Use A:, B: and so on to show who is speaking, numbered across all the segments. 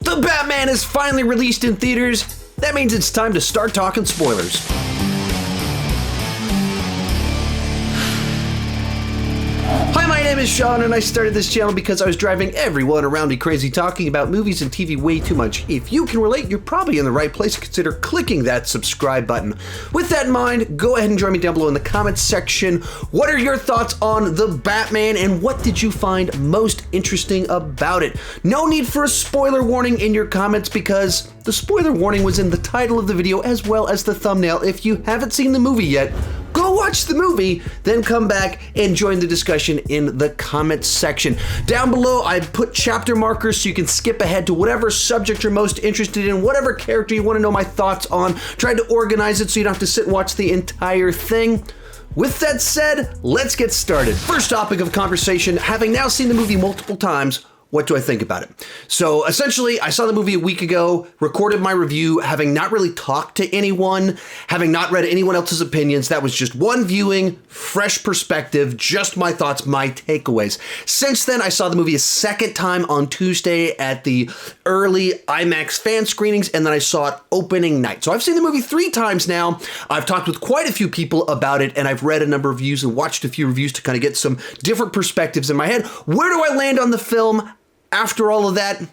A: The Batman is finally released in theaters. That means it's time to start talking spoilers. Hi, my name is Sean, and I started this channel because I was driving everyone around me crazy talking about movies and TV way too much. If you can relate, you're probably in the right place. Consider clicking that subscribe button. With that in mind, go ahead and join me down below in the comments section. What are your thoughts on The Batman, and what did you find most interesting about it? No need for a spoiler warning in your comments because the spoiler warning was in the title of the video as well as the thumbnail. If you haven't seen the movie yet, go watch the movie, then come back and join the discussion in the comments section. Down below, I put chapter markers so you can skip ahead to whatever subject you're most interested in, whatever character you want to know my thoughts on. Tried to organize it so you don't have to sit and watch the entire thing. With that said, let's get started. First topic of conversation, having now seen the movie multiple times, what do I think about it? So essentially, I saw the movie a week ago, recorded my review, having not really talked to anyone, having not read anyone else's opinions. That was just one viewing, fresh perspective, just my thoughts, my takeaways. Since then, I saw the movie a second time on Tuesday at the early IMAX fan screenings, and then I saw it opening night. So I've seen the movie 3 times now. I've talked with quite a few people about it, and I've read a number of reviews and watched a few reviews to kind of get some different perspectives in my head. Where do I land on the film? After all of that,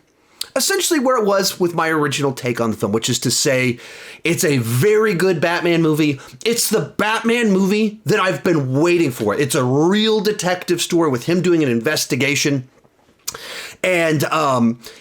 A: essentially where it was with my original take on the film, which is to say, it's a very good Batman movie. It's the Batman movie that I've been waiting for. It's a real detective story with him doing an investigation. And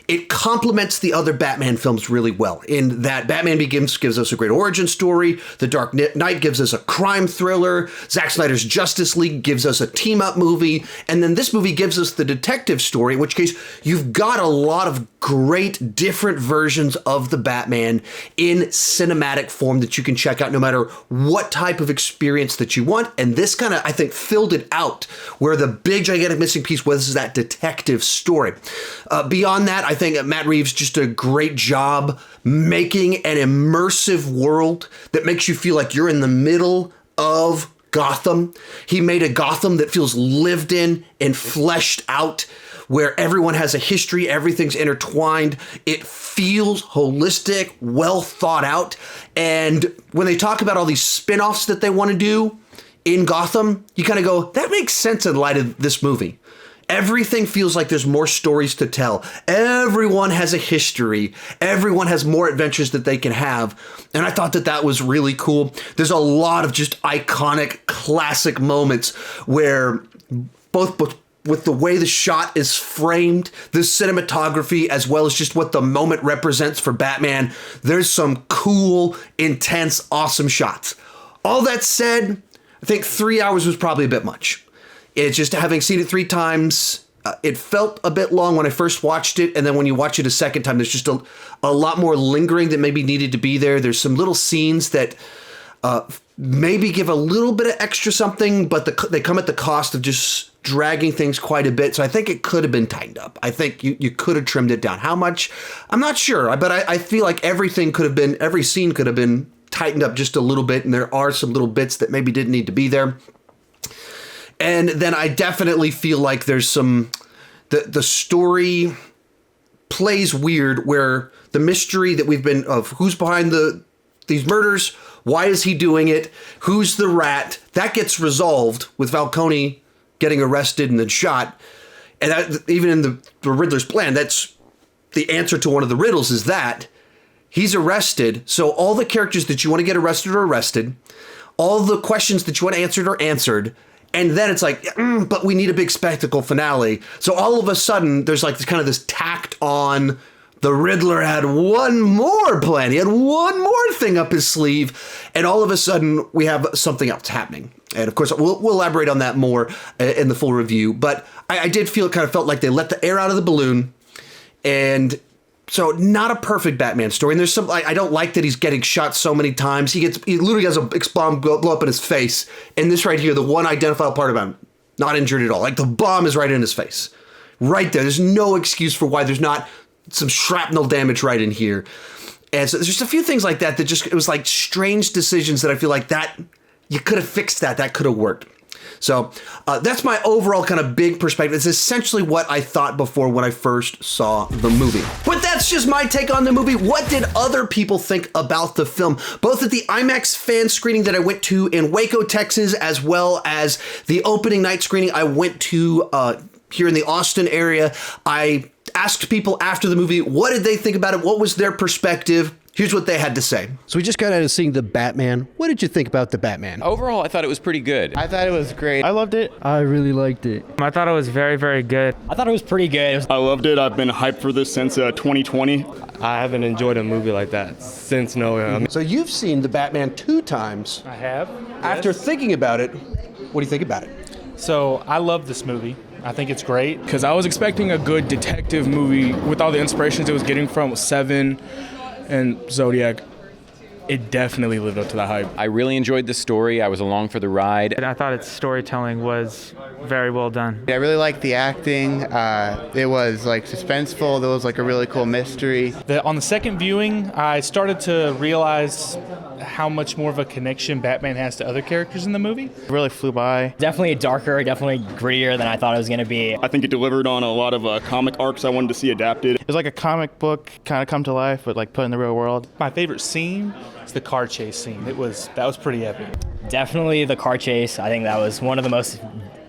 A: it complements the other Batman films really well in that Batman Begins gives us a great origin story. The Dark Knight gives us a crime thriller. Zack Snyder's Justice League gives us a team-up movie. And then this movie gives us the detective story, in which case you've got a lot of great different versions of the Batman in cinematic form that you can check out no matter what type of experience that you want. And this kind of, I think, filled it out where the big, gigantic missing piece was that detective story. Beyond that, I think Matt Reeves just did a great job making an immersive world that makes you feel like you're in the middle of Gotham. He made a Gotham that feels lived in and fleshed out, where everyone has a history, everything's intertwined. It feels holistic, well thought out. And when they talk about all these spin-offs that they want to do in Gotham, you kind of go, that makes sense in light of this movie. Everything feels like there's more stories to tell. Everyone has a history. Everyone has more adventures that they can have. And I thought that that was really cool. There's a lot of just iconic, classic moments where both with the way the shot is framed, the cinematography, as well as just what the moment represents for Batman, there's some cool, intense, awesome shots. All that said, I think 3 hours was probably a bit much. It's just having seen it 3 times, it felt a bit long when I first watched it. And then when you watch it a second time, there's just a lot more lingering that maybe needed to be there. There's some little scenes that maybe give a little bit of extra something, but they come at the cost of just dragging things quite a bit. So I think it could have been tightened up. I think you could have trimmed it down. How much? I'm not sure, but I feel like every scene could have been tightened up just a little bit. And there are some little bits that maybe didn't need to be there. And then I definitely feel like there's the story plays weird where the mystery that we've been of who's behind these murders, why is he doing it, who's the rat, that gets resolved with Falcone getting arrested and then shot. And that, even in the Riddler's plan, that's the answer to one of the riddles is that he's arrested. So all the characters that you want to get arrested are arrested. All the questions that you want answered are answered. And then it's like, but we need a big spectacle finale. So all of a sudden, there's like this tacked on, the Riddler had one more plan. He had one more thing up his sleeve. And all of a sudden, we have something else happening. And of course, we'll elaborate on that more in the full review. But I did felt like they let the air out of the balloon. And so not a perfect Batman story. And there's some, I don't like that he's getting shot so many times. He literally has a bomb blow up in his face. And this right here, the one identifiable part of him, not injured at all. Like the bomb is right in his face. Right there. There's no excuse for why there's not some shrapnel damage right in here. And so there's just a few things like that it was like strange decisions that I feel like that you could have fixed that could have worked. So that's my overall kind of big perspective. It's essentially what I thought before when I first saw the movie. But that's just my take on the movie. What did other people think about the film? Both at the IMAX fan screening that I went to in Waco, Texas, as well as the opening night screening I went to here in the Austin area. I asked people after the movie, what did they think about it? What was their perspective? Here's what they had to say. So we just got out of seeing The Batman. What did you think about The Batman?
B: Overall, I thought it was pretty good.
C: I thought it was great. I loved it.
D: I really liked it.
E: I thought it was very, very good.
F: I thought it was pretty good.
G: I loved it. I've been hyped for this since 2020.
D: I haven't enjoyed a movie like that since No.
A: So you've seen The Batman 2 times.
E: I have.
A: After thinking about it, what do you think about it?
E: So I love this movie. I think it's great.
H: Because I was expecting a good detective movie with all the inspirations it was getting from Seven and Zodiac. It definitely lived up to the hype.
B: I really enjoyed the story. I was along for the ride.
E: And I thought its storytelling was very well done.
C: I really liked the acting. It was like suspenseful. There was like a really cool mystery.
E: On the second viewing, I started to realize how much more of a connection Batman has to other characters in the movie.
C: It really flew by.
F: Definitely darker, definitely grittier than I thought it was going to be.
G: I think it delivered on a lot of comic arcs I wanted to see adapted.
C: It was like a comic book kind of come to life, but like put in the real world.
E: My favorite scene is the car chase scene. That was pretty epic.
F: Definitely the car chase. I think that was one of the most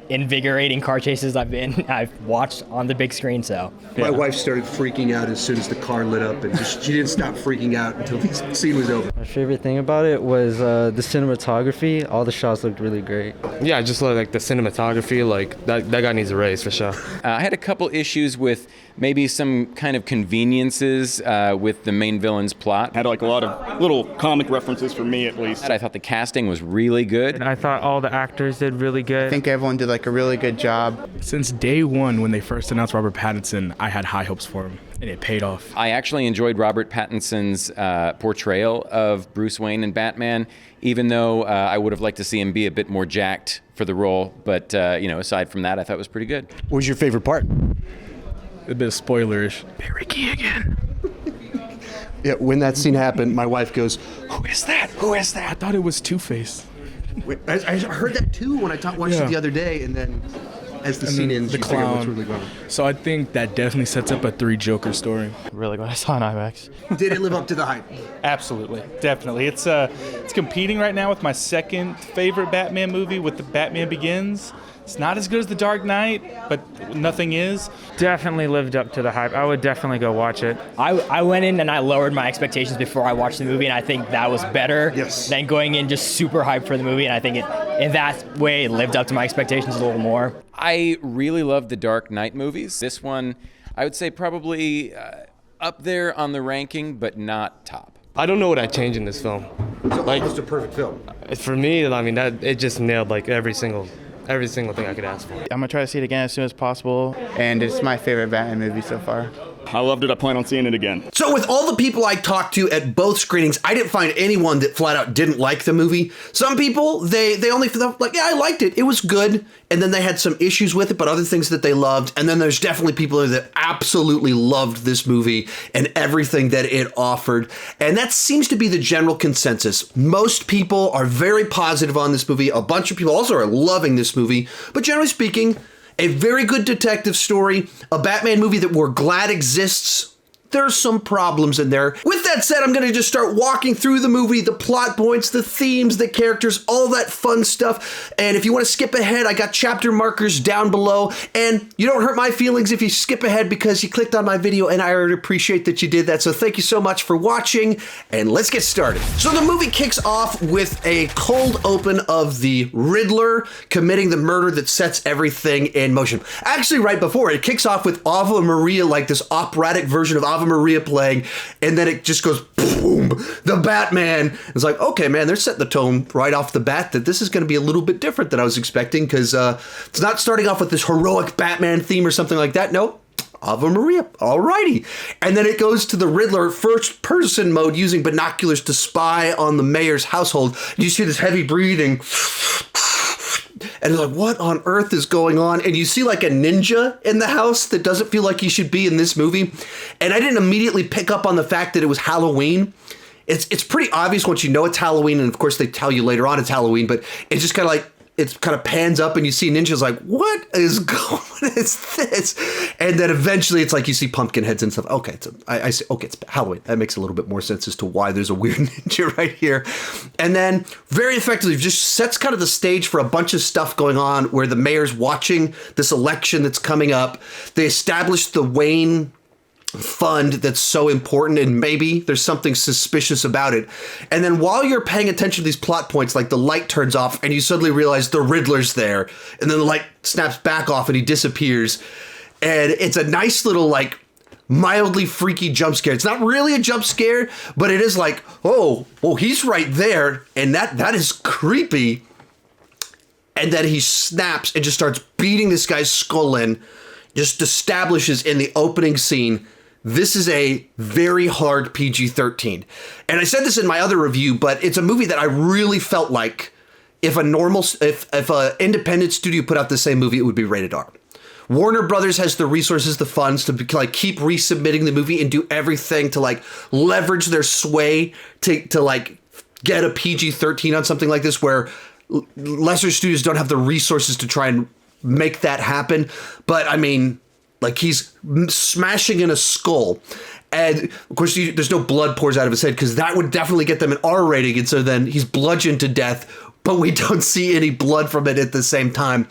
F: invigorating car chases I've watched on the big screen. So
A: My wife started freaking out as soon as the car lit up, and she didn't stop freaking out until the scene was over.
D: My favorite thing about it was the cinematography. All the shots looked really great.
I: Yeah, I just love like the cinematography. Like that guy needs a raise for sure.
B: I had a couple issues with maybe some kind of conveniences with the main villain's plot.
G: Had like a lot of little comic references for me at least.
B: I thought the casting was really good.
E: And I thought all the actors did really good.
C: I think everyone did like a really good job.
H: Since day one, when they first announced Robert Pattinson, I had high hopes for him, and it paid off.
B: I actually enjoyed Robert Pattinson's portrayal of Bruce Wayne and Batman, even though I would have liked to see him be a bit more jacked for the role. But, aside from that, I thought it was pretty good.
A: What was your favorite part?
H: A bit of spoilerish. Barry Keoghan.
A: Yeah, when that scene happened, my wife goes, "Who is that? Who is that?"
H: I thought it was Two-Face.
A: I heard that too when I watched it the other day, and then as the scene ends,
H: the
A: you figure what's
H: clown.
A: really going on.
H: So I think that definitely sets up a Three Joker story.
C: Really glad I saw an IMAX.
A: Did it live up to the hype?
E: Absolutely, definitely. It's competing right now with my second favorite Batman movie, with the Batman Begins. It's not as good as The Dark Knight, but nothing is. Definitely lived up to the hype. I would definitely go watch it.
F: I went in and I lowered my expectations before I watched the movie, and I think that was better than going in just super hyped for the movie. And I think in that way it lived up to my expectations a little more.
B: I really loved the Dark Knight movies. This one, I would say probably up there on the ranking, but not top.
I: I don't know what I'd change in this film.
A: It's almost a perfect film.
I: For me, I mean, it just nailed like every single thing I could ask for.
C: I'm gonna try to see it again as soon as possible. And it's my favorite Batman movie so far.
G: I loved it. I plan on seeing it again.
A: So with all the people I talked to at both screenings, I didn't find anyone that flat out didn't like the movie. Some people, they only felt like, yeah, I liked it. It was good. And then they had some issues with it, but other things that they loved. And then there's definitely people that absolutely loved this movie and everything that it offered. And that seems to be the general consensus. Most people are very positive on this movie. A bunch of people also are loving this movie. But generally speaking, a very good detective story, a Batman movie that we're glad exists. There's some problems in there. With that said, I'm going to just start walking through the movie, the plot points, the themes, the characters, all that fun stuff. And if you want to skip ahead, I got chapter markers down below. And you don't hurt my feelings if you skip ahead because you clicked on my video, and I already appreciate that you did that. So thank you so much for watching, and let's get started. So the movie kicks off with a cold open of the Riddler committing the murder that sets everything in motion. Actually, right before it kicks off with Ave Maria, like this operatic version of Ave Maria playing, and then it just goes boom, the Batman. It's like, okay, man, they're setting the tone right off the bat that this is going to be a little bit different than I was expecting, because it's not starting off with this heroic Batman theme or something like that. No, Ave Maria, alrighty. And then it goes to the Riddler first person mode using binoculars to spy on the mayor's household. You see this heavy breathing. And it's like, what on earth is going on? And you see like a ninja in the house that doesn't feel like he should be in this movie. And I didn't immediately pick up on the fact that it was Halloween. It's pretty obvious once you know it's Halloween. And of course they tell you later on it's Halloween, but it's just kind of like, it kind of pans up and you see ninjas like, what is this? And then eventually it's like you see pumpkin heads and stuff. Okay, I see. Okay, it's Halloween. That makes a little bit more sense as to why there's a weird ninja right here. And then very effectively just sets kind of the stage for a bunch of stuff going on where the mayor's watching this election that's coming up. They establish the Wayne fund that's so important, and maybe there's something suspicious about it. And then while you're paying attention to these plot points, like the light turns off and you suddenly realize the Riddler's there, and then the light snaps back off and he disappears. And it's a nice little, like, mildly freaky jump scare. It's not really a jump scare, but it is like, oh, he's right there, and that is creepy. And then he snaps and just starts beating this guy's skull in, just establishes in the opening scene, this is a very hard PG-13. And I said this in my other review, but it's a movie that I really felt like if an independent studio put out the same movie, it would be rated R. Warner Brothers has the resources, the funds to like keep resubmitting the movie and do everything to like leverage their sway to like get a PG-13 on something like this, where lesser studios don't have the resources to try and make that happen. But I mean, like, he's smashing in a skull, and of course there's no blood pours out of his head because that would definitely get them an R rating, and so then he's bludgeoned to death, but we don't see any blood from it at the same time.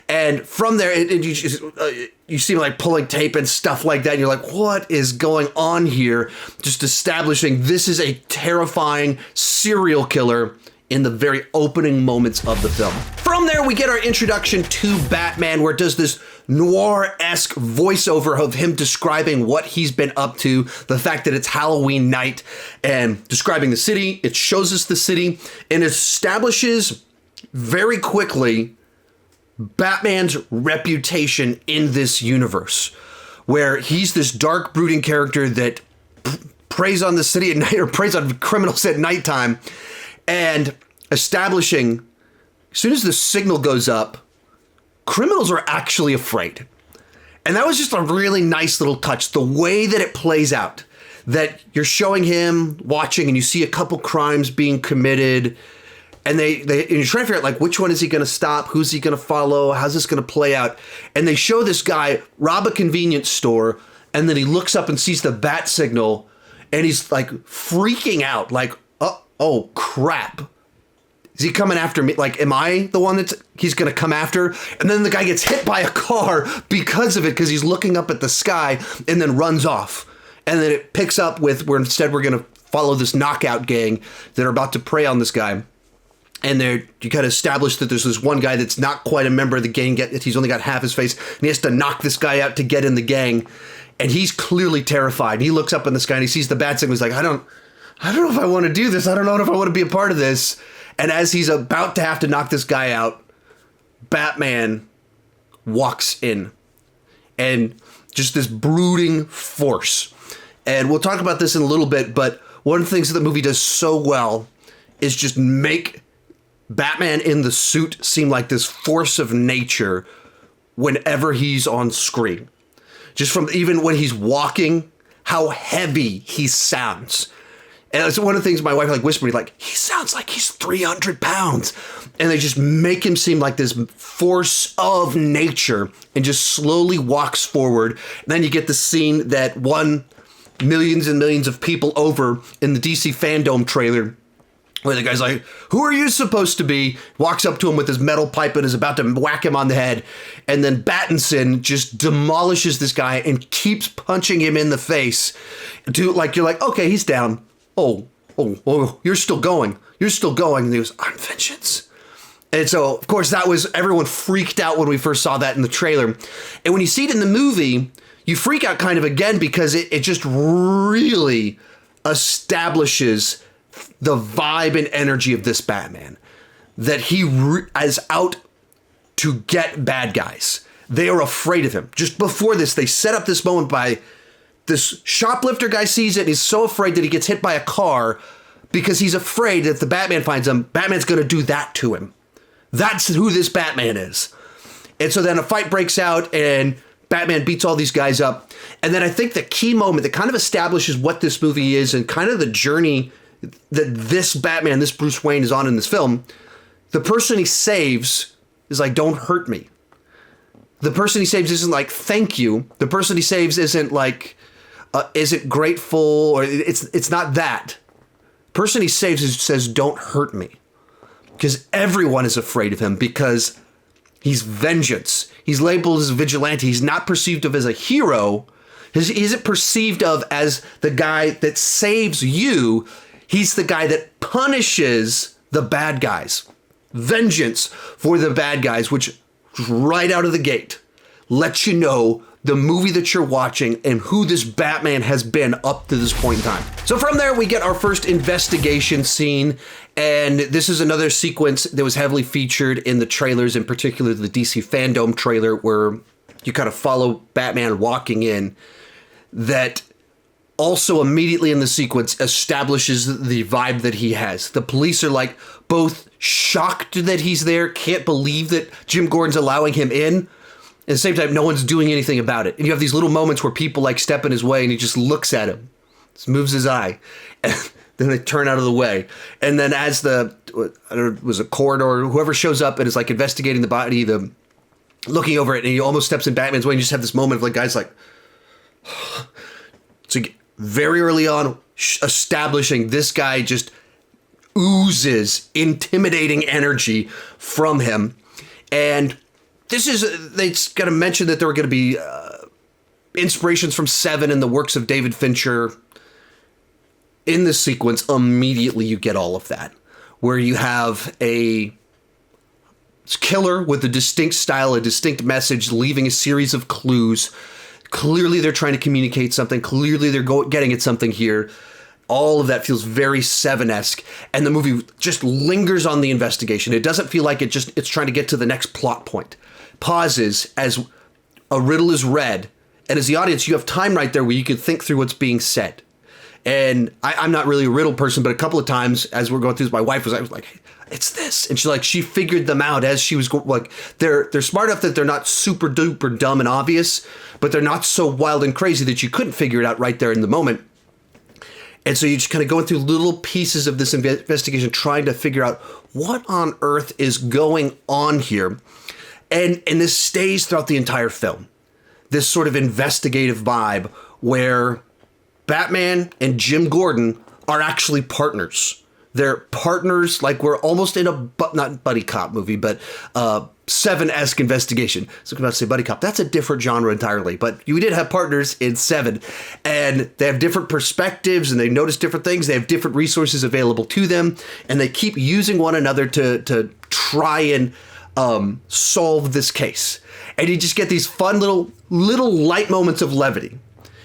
A: And from there you see him like pulling tape and stuff like that, and you're like, what is going on here? Just establishing this is a terrifying serial killer in the very opening moments of the film. From there, we get our introduction to Batman, where it does this noir-esque voiceover of him describing what he's been up to, the fact that it's Halloween night, and describing the city. It shows us the city, and establishes very quickly Batman's reputation in this universe, where he's this dark, brooding character that preys on the city at night, or preys on criminals at nighttime, and establishing, as soon as the signal goes up, criminals are actually afraid. And that was just a really nice little touch. The way that it plays out, that you're showing him watching and you see a couple crimes being committed, and and you're trying to figure out, like, which one is he going to stop? Who's he going to follow? How's this going to play out? And they show this guy rob a convenience store, and then he looks up and sees the bat signal, and he's like freaking out, like, oh crap. Is he coming after me? Like, am I the one he's going to come after? And then the guy gets hit by a car because of it, because he's looking up at the sky, and then runs off. And then it picks up with where instead we're going to follow this knockout gang that are about to prey on this guy. And you kind of establish that there's this one guy that's not quite a member of the gang yet. He's only got half his face, and he has to knock this guy out to get in the gang. And he's clearly terrified. He looks up in the sky and he sees the bat signal. He's like, I don't know if I want to do this. I don't know if I want to be a part of this. And as he's about to have to knock this guy out, Batman walks in. And just this brooding force. And we'll talk about this in a little bit, but one of the things that the movie does so well is just make Batman in the suit seem like this force of nature whenever he's on screen. Just from even when he's walking, how heavy he sounds. And it's one of the things my wife like whispered, like, he sounds like he's 300 pounds. And they just make him seem like this force of nature and just slowly walks forward. And then you get the scene that won millions and millions of people over in the DC Fandom trailer, where the guy's like, who are you supposed to be? Walks up to him with his metal pipe and is about to whack him on the head. And then Pattinson just demolishes this guy and keeps punching him in the face. You're like, okay, he's down. Oh, you're still going. And he goes, I'm vengeance. And so, of course, everyone freaked out when we first saw that in the trailer. And when you see it in the movie, you freak out kind of again, because it just really establishes the vibe and energy of this Batman. That he is out to get bad guys. They are afraid of him. Just before this, they set up this moment by this shoplifter guy sees it, and he's so afraid that he gets hit by a car because he's afraid that if the Batman finds him, Batman's going to do that to him. That's who this Batman is. And so then a fight breaks out, and Batman beats all these guys up. And then I think the key moment that kind of establishes what this movie is and kind of the journey that this Batman, this Bruce Wayne, is on in this film, the person he saves is like, don't hurt me. The person he saves isn't like, thank you. The person he saves isn't like, isn't grateful, or it's not that. The person he saves says, don't hurt me. Because everyone is afraid of him because he's vengeance. He's labeled as a vigilante. He's not perceived of as a hero. He isn't perceived of as the guy that saves you. He's the guy that punishes the bad guys. Vengeance for the bad guys, which right out of the gate lets you know the movie that you're watching and who this Batman has been up to this point in time. So from there, we get our first investigation scene. And this is another sequence that was heavily featured in the trailers, in particular the DC Fandom trailer, where you kind of follow Batman walking in, that also immediately in the sequence establishes the vibe that he has. The police are like both shocked that he's there, can't believe that Jim Gordon's allowing him in. At the same time, no one's doing anything about it. And you have these little moments where people like step in his way and he just looks at him, just moves his eye, and then they turn out of the way. And then as I don't know, it was a corridor, whoever shows up and is like investigating the body, looking over it, and he almost steps in Batman's way, and you just have this moment of like guys like, so very early on, establishing this guy just oozes intimidating energy from him. And they got to mention that there were going to be inspirations from Seven and the works of David Fincher. In this sequence, immediately you get all of that, where you have a killer with a distinct style, a distinct message, leaving a series of clues. Clearly they're trying to communicate something. Clearly they're getting at something here. All of that feels very Seven-esque, and the movie just lingers on the investigation. It doesn't feel like it's trying to get to the next plot point. Pauses as a riddle is read, and as the audience, you have time right there where you can think through what's being said. And I'm not really a riddle person, but a couple of times as we're going through this, my wife was like, hey, it's this. And she figured them out as she was going, like, they're smart enough that they're not super duper dumb and obvious, but they're not so wild and crazy that you couldn't figure it out right there in the moment. And so you're just kind of going through little pieces of this investigation, trying to figure out what on earth is going on here. And this stays throughout the entire film. This sort of investigative vibe where Batman and Jim Gordon are actually partners. They're partners, like we're almost in a, not buddy cop movie, but Seven-esque investigation. So I'm about to say buddy cop. That's a different genre entirely. But you did have partners in Seven. And they have different perspectives and they notice different things. They have different resources available to them. And they keep using one another to try and solve this case. And you just get these fun little light moments of levity.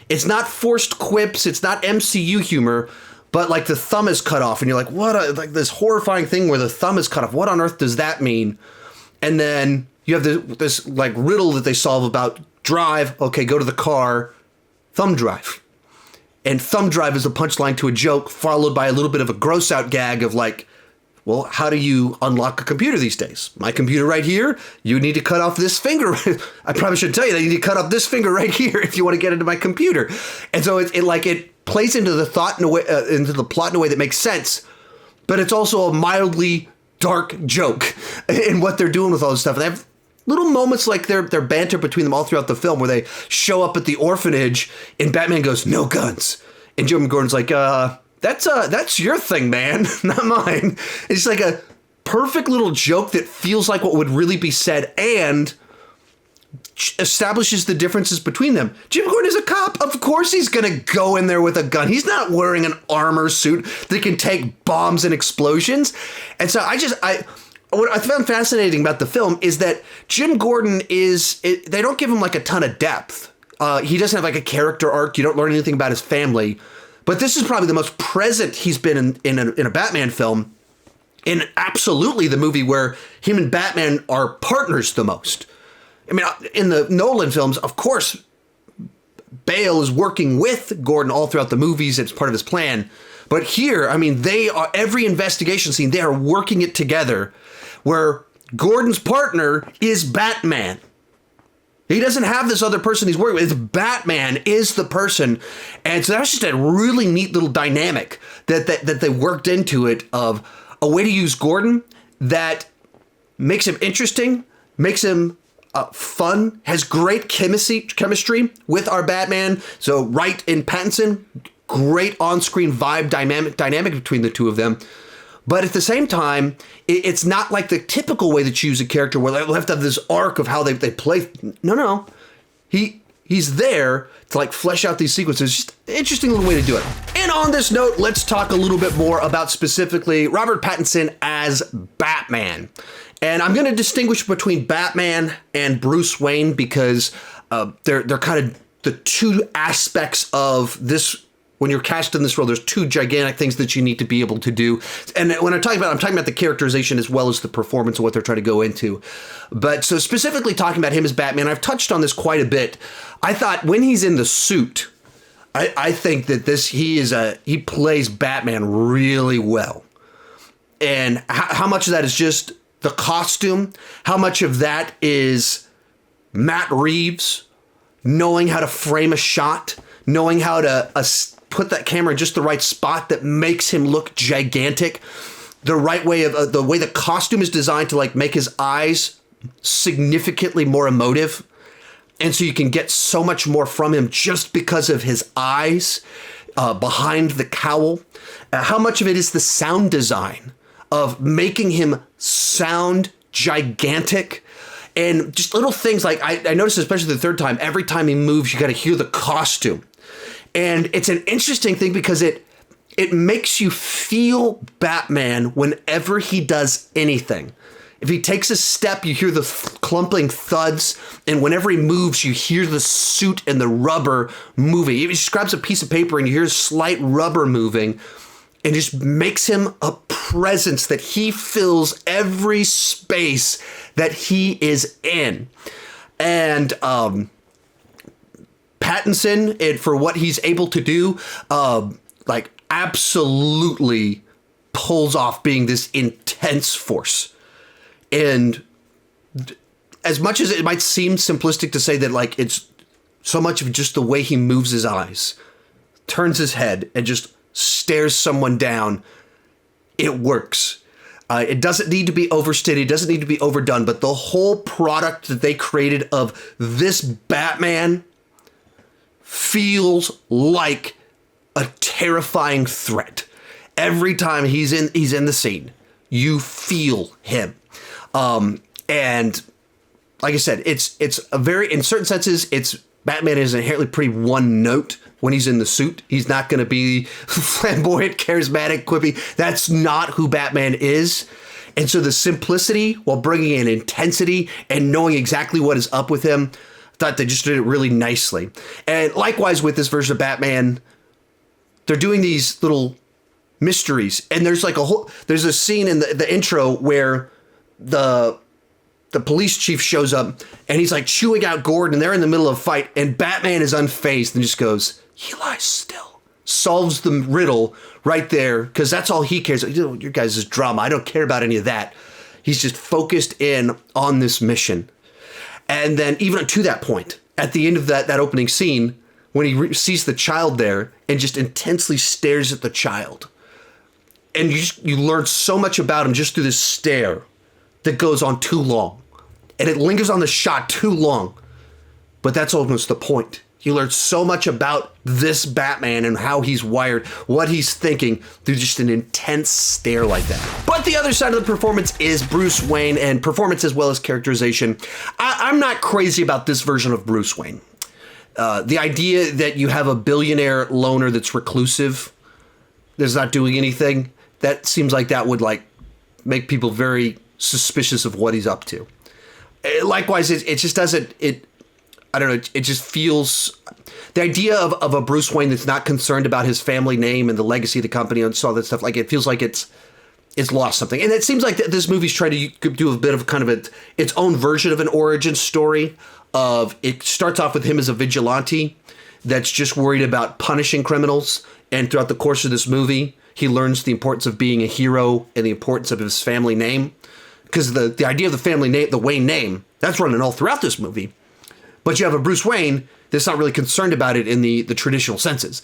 A: It's not forced quips. It's not MCU humor. But like the thumb is cut off and you're like, like this horrifying thing where the thumb is cut off. What on earth does that mean? And then you have this like riddle that they solve about drive. Okay, go to the car, thumb drive. And thumb drive is a punchline to a joke followed by a little bit of a gross out gag of like, well, how do you unlock a computer these days? My computer right here, you need to cut off this finger. I probably should tell you that you need to cut off this finger right here if you want to get into my computer. And so it plays into the thought in a way, into the plot in a way that makes sense, but it's also a mildly dark joke in what they're doing with all this stuff. And they have little moments like their banter between them all throughout the film where they show up at the orphanage and Batman goes, no guns. And Jim Gordon's like, that's your thing, man, not mine. It's like a perfect little joke that feels like what would really be said and establishes the differences between them. Jim Gordon is a cop. Of course he's going to go in there with a gun. He's not wearing an armor suit that can take bombs and explosions. And so what I found fascinating about the film is that Jim Gordon they don't give him like a ton of depth. He doesn't have like a character arc. You don't learn anything about his family. But this is probably the most present he's been in a Batman film. And absolutely the movie where him and Batman are partners the most. I mean, in the Nolan films, of course, Bale is working with Gordon all throughout the movies. It's part of his plan. But here, I mean, every investigation scene, they are working it together where Gordon's partner is Batman. He doesn't have this other person he's working with. It's Batman is the person. And so that's just a really neat little dynamic that they worked into it of a way to use Gordon that makes him interesting, makes him fun, has great chemistry with our Batman. So Wright and Pattinson, great on-screen vibe dynamic between the two of them. But at the same time, it's not like the typical way that you use a character where they have to have this arc of how they play. No. He's there to like flesh out these sequences. Just an interesting little way to do it. And on this note, let's talk a little bit more about specifically Robert Pattinson as Batman. And I'm going to distinguish between Batman and Bruce Wayne because they're kind of the two aspects of this. When you're cast in this role, there's two gigantic things that you need to be able to do. And when I'm talking about the characterization as well as the performance and what they're trying to go into. But so specifically talking about him as Batman, I've touched on this quite a bit. I thought when he's in the suit, I think that he plays Batman really well. And how much of that is just the costume? How much of that is Matt Reeves knowing how to frame a shot, knowing how to put that camera in just the right spot that makes him look gigantic, the right way of the way the costume is designed to like make his eyes significantly more emotive. And so you can get so much more from him just because of his eyes behind the cowl. How much of it is the sound design of making him sound gigantic? And just little things like I noticed, especially the third time, every time he moves, you got to hear the costume. And it's an interesting thing because it makes you feel Batman whenever he does anything. If he takes a step, you hear the clumping thuds. And whenever he moves, you hear the suit and the rubber moving. He just grabs a piece of paper and you hear slight rubber moving. And just makes him a presence that he fills every space that he is in. And Pattinson, and for what he's able to do, like absolutely pulls off being this intense force. And as much as it might seem simplistic to say that, like, it's so much of just the way he moves his eyes, turns his head, and just stares someone down, it works. It doesn't need to be overstated. It doesn't need to be overdone. But the whole product that they created of this Batman feels like a terrifying threat. Every time he's in the scene, you feel him. And like I said, it's a very, in certain senses, Batman is inherently pretty one note when he's in the suit. He's not going to be flamboyant, charismatic, quippy. That's not who Batman is. And so the simplicity while bringing in intensity and knowing exactly what is up with him, I thought they just did it really nicely. And likewise with this version of Batman, they're doing these little mysteries. And there's like there's a scene in the intro where the police chief shows up and he's like chewing out Gordon and they're in the middle of a fight and Batman is unfazed and just goes, "He lies still." Solves the riddle right there because that's all he cares. You know, your guys' drama. I don't care about any of that. He's just focused in on this mission. And then even to that point, at the end of that opening scene, when he sees the child there and just intensely stares at the child. And you learn so much about him just through this stare that goes on too long. And it lingers on the shot too long. But that's almost the point. You learn so much about this Batman and how he's wired, what he's thinking through just an intense stare like that. But the other side of the performance is Bruce Wayne, and performance as well as characterization. I'm not crazy about this version of Bruce Wayne. The idea that you have a billionaire loner that's reclusive, that's not doing anything, that seems like that would like make people very suspicious of what he's up to. Likewise, it just doesn't, I don't know, it just feels, the idea of a Bruce Wayne that's not concerned about his family name and the legacy of the company and all that stuff, like it feels like it's lost something. And it seems like this movie's trying to do a bit of kind of its own version of an origin story of, it starts off with him as a vigilante that's just worried about punishing criminals. And throughout the course of this movie, he learns the importance of being a hero and the importance of his family name. Because the idea of the family name, the Wayne name, that's running all throughout this movie. But you have a Bruce Wayne that's not really concerned about it in the traditional senses.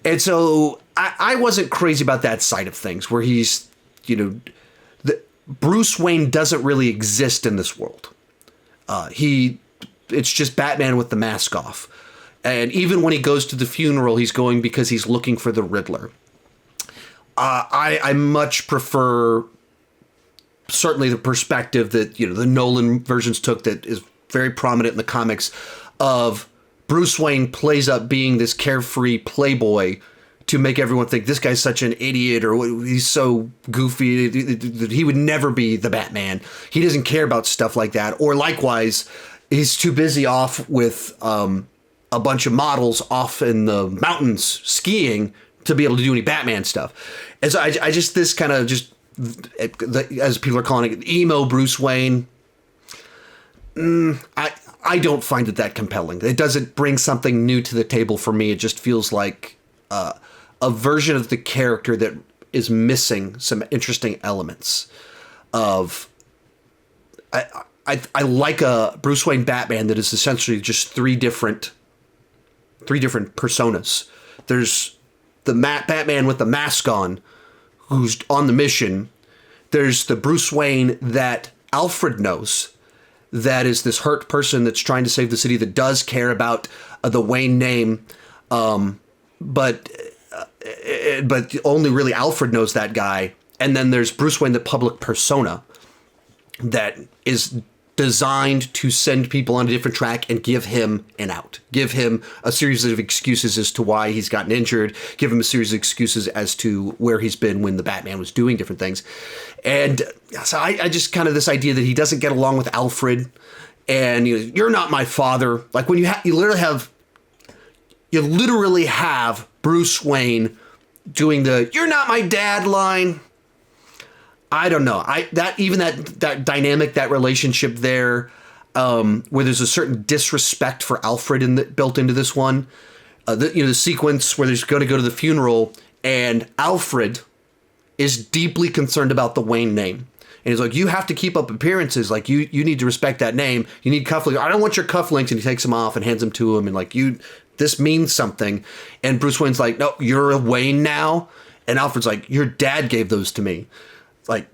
A: And so I wasn't crazy about that side of things where he's, Bruce Wayne doesn't really exist in this world. It's just Batman with the mask off. And even when he goes to the funeral, he's going because he's looking for the Riddler. I much prefer certainly the perspective that, the Nolan versions took that is very prominent in the comics of Bruce Wayne plays up being this carefree playboy to make everyone think this guy's such an idiot or he's so goofy that he would never be the Batman. He doesn't care about stuff like that. Or likewise, he's too busy off with a bunch of models off in the mountains skiing to be able to do any Batman stuff. And so I just, this kind of just, as people are calling it, emo Bruce Wayne, I don't find it that compelling. It doesn't bring something new to the table for me. It just feels like a version of the character that is missing some interesting elements of. I like a Bruce Wayne Batman that is essentially just three different personas. There's the Batman with the mask on, who's on the mission. There's the Bruce Wayne that Alfred knows, that is this hurt person that's trying to save the city, that does care about the Wayne name, but only really Alfred knows that guy. And then there's Bruce Wayne, the public persona, that is designed to send people on a different track and give him an out, give him a series of excuses as to why he's gotten injured, give him a series of excuses as to where he's been when the Batman was doing different things. And so I just kind of this idea that he doesn't get along with Alfred, and you're not my father. Like when you literally have Bruce Wayne doing the "you're not my dad" line. I don't know. That dynamic, that relationship there, where there's a certain disrespect for Alfred built into this one. The sequence where there's going to go to the funeral and Alfred is deeply concerned about the Wayne name. And he's like, you have to keep up appearances. Like you need to respect that name. You need cufflinks. I don't want your cufflinks. And he takes them off and hands them to him. And like, this means something. And Bruce Wayne's like, no, you're a Wayne now. And Alfred's like, your dad gave those to me. Like,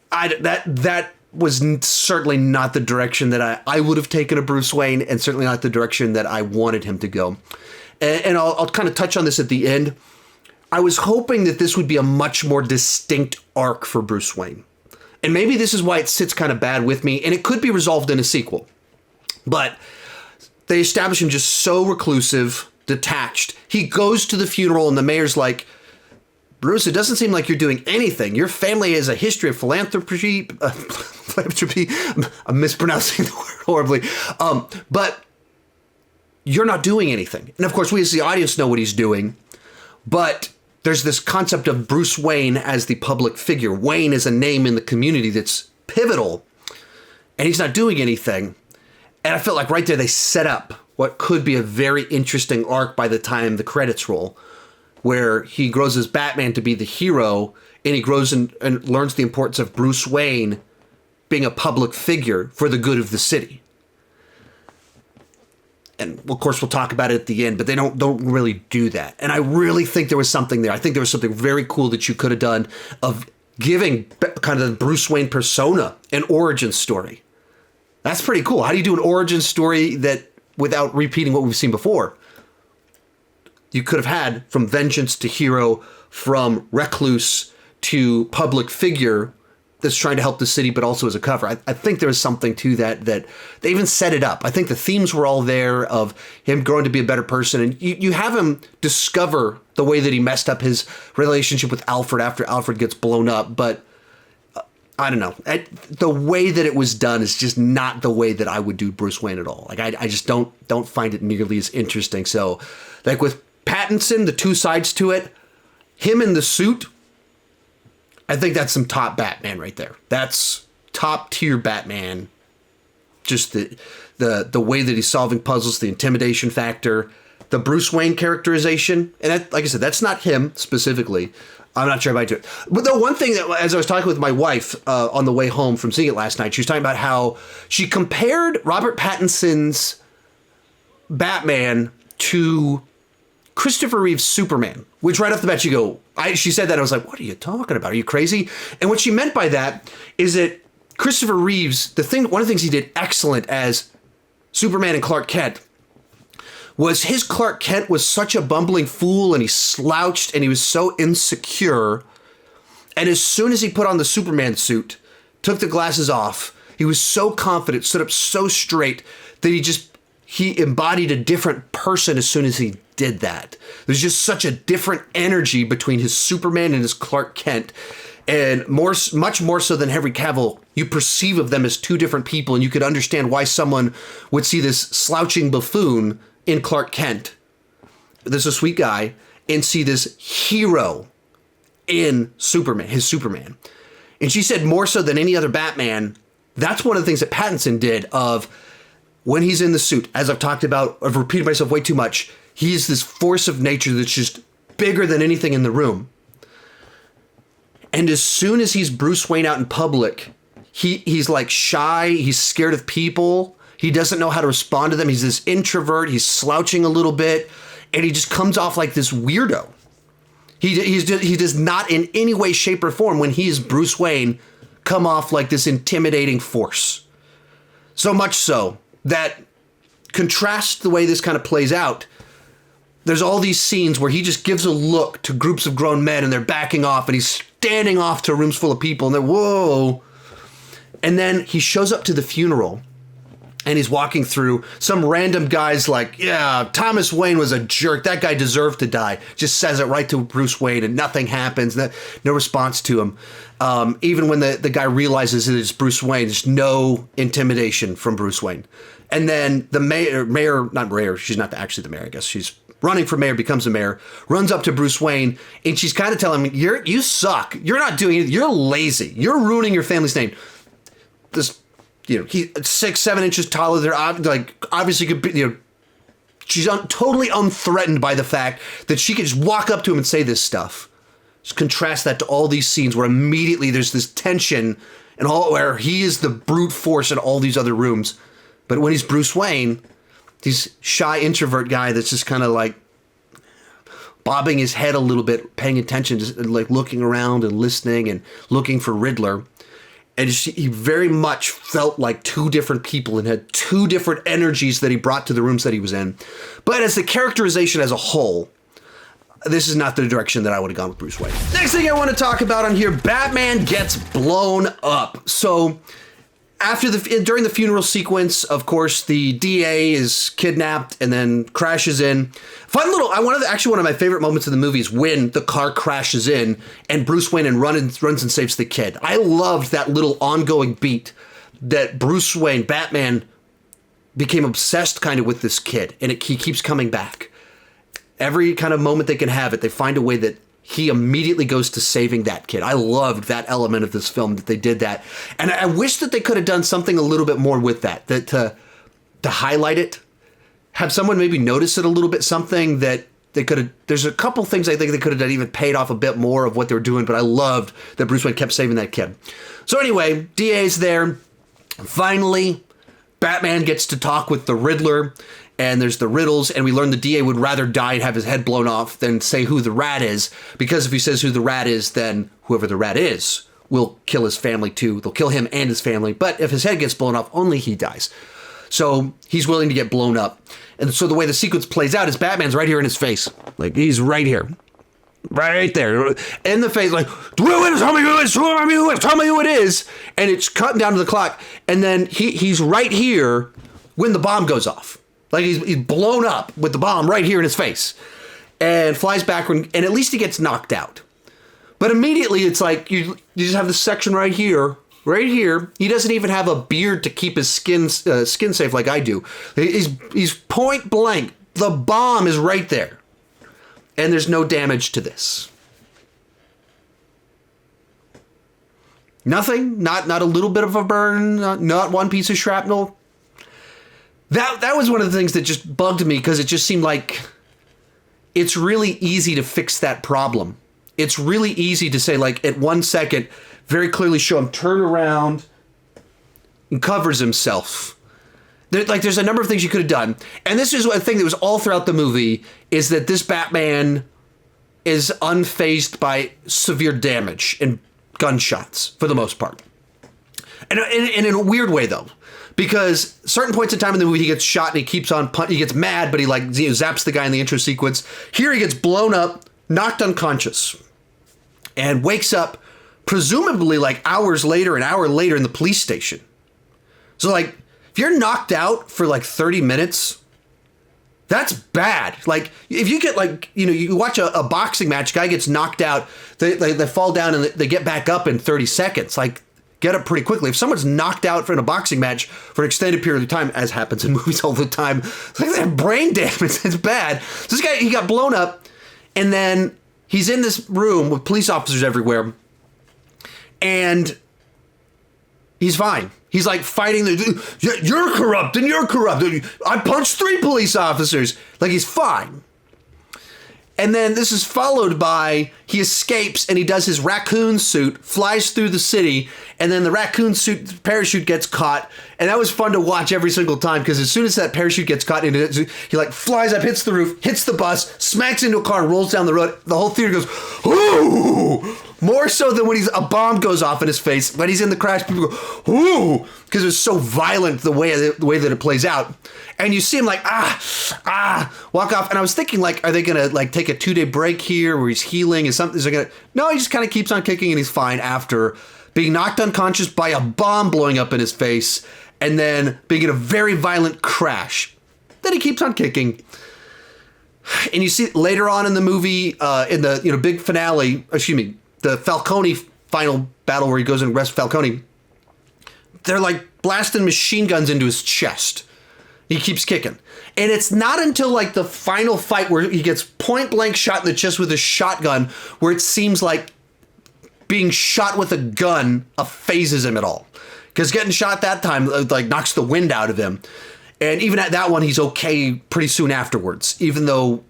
A: that was certainly not the direction that I would have taken a Bruce Wayne, and certainly not the direction that I wanted him to go. And I'll kind of touch on this at the end. I was hoping that this would be a much more distinct arc for Bruce Wayne. And maybe this is why it sits kind of bad with me, and it could be resolved in a sequel. But they establish him just so reclusive, detached. He goes to the funeral, and the mayor's like, Bruce, it doesn't seem like you're doing anything. Your family has a history of philanthropy. I'm mispronouncing the word horribly. But you're not doing anything. And of course, we as the audience know what he's doing. But there's this concept of Bruce Wayne as the public figure. Wayne is a name in the community that's pivotal. And he's not doing anything. And I felt like right there they set up what could be a very interesting arc by the time the credits roll, where he grows as Batman to be the hero, and he grows and learns the importance of Bruce Wayne being a public figure for the good of the city. And of course, we'll talk about it at the end, but they don't really do that. And I really think there was something there. I think there was something very cool that you could have done of giving kind of the Bruce Wayne persona an origin story. That's pretty cool. How do you do an origin story that without repeating what we've seen before? You could have had from vengeance to hero, from recluse to public figure that's trying to help the city, but also as a cover. I think there was something to that they even set it up. I think the themes were all there of him growing to be a better person. And you have him discover the way that he messed up his relationship with Alfred after Alfred gets blown up. But I don't know. The way that it was done is just not the way that I would do Bruce Wayne at all. Like I just don't find it nearly as interesting. So like with Pattinson, the two sides to it, him in the suit, I think that's some top Batman right there. That's top tier Batman. Just the way that he's solving puzzles, the intimidation factor, the Bruce Wayne characterization. And that, like I said, that's not him specifically. I'm not sure if I do it. But the one thing that, as I was talking with my wife on the way home from seeing it last night, she was talking about how she compared Robert Pattinson's Batman to Christopher Reeve's Superman, which right off the bat you go, she said that, I was like, what are you talking about? Are you crazy? And what she meant by that is that Christopher Reeves, one of the things he did excellent as Superman and Clark Kent was his Clark Kent was such a bumbling fool, and he slouched and he was so insecure. And as soon as he put on the Superman suit, took the glasses off, he was so confident, stood up so straight that he embodied a different person as soon as he did that. There's just such a different energy between his Superman and his Clark Kent. And much more so than Henry Cavill, you perceive of them as two different people, and you could understand why someone would see this slouching buffoon in Clark Kent, this is a sweet guy, and see this hero in Superman, his Superman. And she said more so than any other Batman, that's one of the things that Pattinson did of when he's in the suit, as I've talked about, I've repeated myself way too much, he is this force of nature that's just bigger than anything in the room. And as soon as he's Bruce Wayne out in public, he's like shy, he's scared of people, he doesn't know how to respond to them, he's this introvert, he's slouching a little bit, and he just comes off like this weirdo. He does not in any way, shape, or form, when he is Bruce Wayne, come off like this intimidating force. So much so that, contrast the way this kind of plays out, there's all these scenes where he just gives a look to groups of grown men and they're backing off, and he's standing off to rooms full of people and they're, whoa. And then he shows up to the funeral and he's walking through. Some random guy's like, yeah, Thomas Wayne was a jerk. That guy deserved to die. Just says it right to Bruce Wayne and nothing happens. No response to him. Even when the guy realizes it is Bruce Wayne, there's no intimidation from Bruce Wayne. And then the mayor, she's not actually the mayor, I guess. She's running for mayor, becomes a mayor, runs up to Bruce Wayne, and she's kind of telling him, you suck. You're not doing it. You're lazy. You're ruining your family's name. This, he's 6-7 inches taller than her, like, obviously could be, she's totally unthreatened by the fact that she could just walk up to him and say this stuff. Just contrast that to all these scenes where immediately there's this tension and all where he is the brute force in all these other rooms. But when he's Bruce Wayne, he's shy introvert guy that's just kind of like bobbing his head a little bit, paying attention, just like looking around and listening and looking for Riddler. And he very much felt like two different people and had two different energies that he brought to the rooms that he was in. But as the characterization as a whole, this is not the direction that I would have gone with Bruce Wayne. Next thing I want to talk about on here, Batman gets blown up. So during the funeral sequence, of course, the DA is kidnapped and then crashes in. One of my favorite moments of the movie is when the car crashes in and Bruce Wayne runs and saves the kid. I loved that little ongoing beat that Bruce Wayne, Batman, became obsessed kind of with this kid, and he keeps coming back. Every kind of moment they can have it, they find a way that he immediately goes to saving that kid. I loved that element of this film, that they did that. And I wish that they could have done something a little bit more with that to highlight it. Have someone maybe notice it a little bit, something that they could have. There's a couple things I think they could have done, even paid off a bit more of what they were doing, but I loved that Bruce Wayne kept saving that kid. So anyway, DA's there. Finally, Batman gets to talk with the Riddler. And there's the riddles, and we learn the DA would rather die and have his head blown off than say who the rat is, because if he says who the rat is, then whoever the rat is will kill his family too. They'll kill him and his family, but if his head gets blown off, only he dies. So he's willing to get blown up. And so the way the sequence plays out is Batman's right here in his face. Like, he's right here. Right there. In the face, like, tell me who it is, tell me who it is. And it's cutting down to the clock. And then he's right here when the bomb goes off. Like, he's blown up with the bomb right here in his face and flies backward, and at least he gets knocked out. But immediately it's like you just have this section right here. He doesn't even have a beard to keep his skin safe like I do. He's point blank. The bomb is right there. And there's no damage to this. Nothing, not a little bit of a burn, not one piece of shrapnel. That was one of the things that just bugged me, because it just seemed like it's really easy to fix that problem. It's really easy to say, like, at 1 second, very clearly show him turn around and covers himself. there's a number of things you could have done. And this is a thing that was all throughout the movie, is that this Batman is unfazed by severe damage and gunshots for the most part. And in a weird way, though, because certain points in time in the movie, he gets shot and he keeps on he gets mad, but he zaps the guy in the intro sequence. Here he gets blown up, knocked unconscious, and wakes up presumably like hours later, an hour later in the police station. So like, if you're knocked out for like 30 minutes, that's bad. Like, if you get like, you watch a boxing match, guy gets knocked out, they fall down and they get back up in 30 seconds. Like, get up pretty quickly. If someone's knocked out in a boxing match for an extended period of time, as happens in movies all the time, it's like they have brain damage. It's bad. So this guy, he got blown up, and then he's in this room with police officers everywhere, and he's fine. He's like fighting you're corrupt and you're corrupt. I punched 3 police officers. Like, he's fine. And then this is followed by, he escapes and he does his raccoon suit, flies through the city, and then the raccoon suit parachute gets caught. And that was fun to watch every single time, because as soon as that parachute gets caught, he like flies up, hits the roof, hits the bus, smacks into a car, and rolls down the road. The whole theater goes, ooh! More so than when a bomb goes off in his face. When he's in the crash, people go, ooh! Because it's so violent the way that it plays out. And you see him like, walk off. And I was thinking, like, are they going to like take a 2-day break here where he's healing? No, he just kind of keeps on kicking and he's fine after being knocked unconscious by a bomb blowing up in his face and then being in a very violent crash. Then he keeps on kicking. And you see later on in the movie, in the big finale, the Falcone final battle where he goes and arrests Falcone, they're like blasting machine guns into his chest. He keeps kicking. And it's not until like the final fight where he gets point blank shot in the chest with a shotgun, where it seems like being shot with a gun phases him at all. Because getting shot that time like knocks the wind out of him. And even at that one, he's okay pretty soon afterwards, even though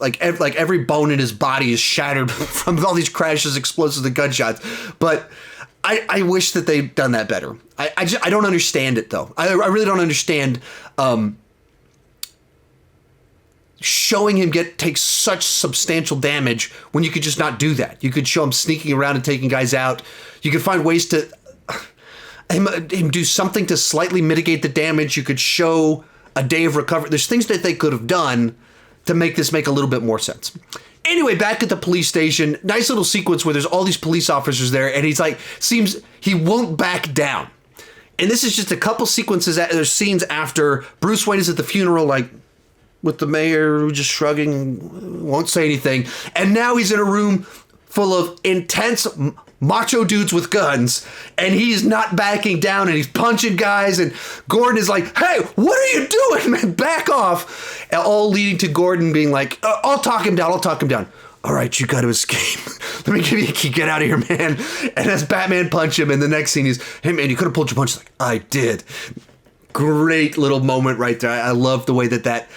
A: like every bone in his body is shattered from all these crashes, explosives, and gunshots. But I wish that they'd done that better. I don't understand it, though. I really don't understand showing him take such substantial damage when you could just not do that. You could show him sneaking around and taking guys out. You could find ways to him do something to slightly mitigate the damage. You could show a day of recovery. There's things that they could have done to make this make a little bit more sense. Anyway, back at the police station, nice little sequence where there's all these police officers there, and he's like, seems he won't back down. And this is just a couple sequences, there's scenes after Bruce Wayne is at the funeral, like, with the mayor just shrugging, won't say anything. And now he's in a room full of intense macho dudes with guns, and he's not backing down, and he's punching guys, and Gordon is like, hey, what are you doing, man? Back off. All leading to Gordon being like, I'll talk him down. All right, you got to escape. Let me give you a key. Get out of here, man. And as Batman punch him, and the next scene is, hey, man, you could have pulled your punch. Like, I did. Great little moment right there. I love the way that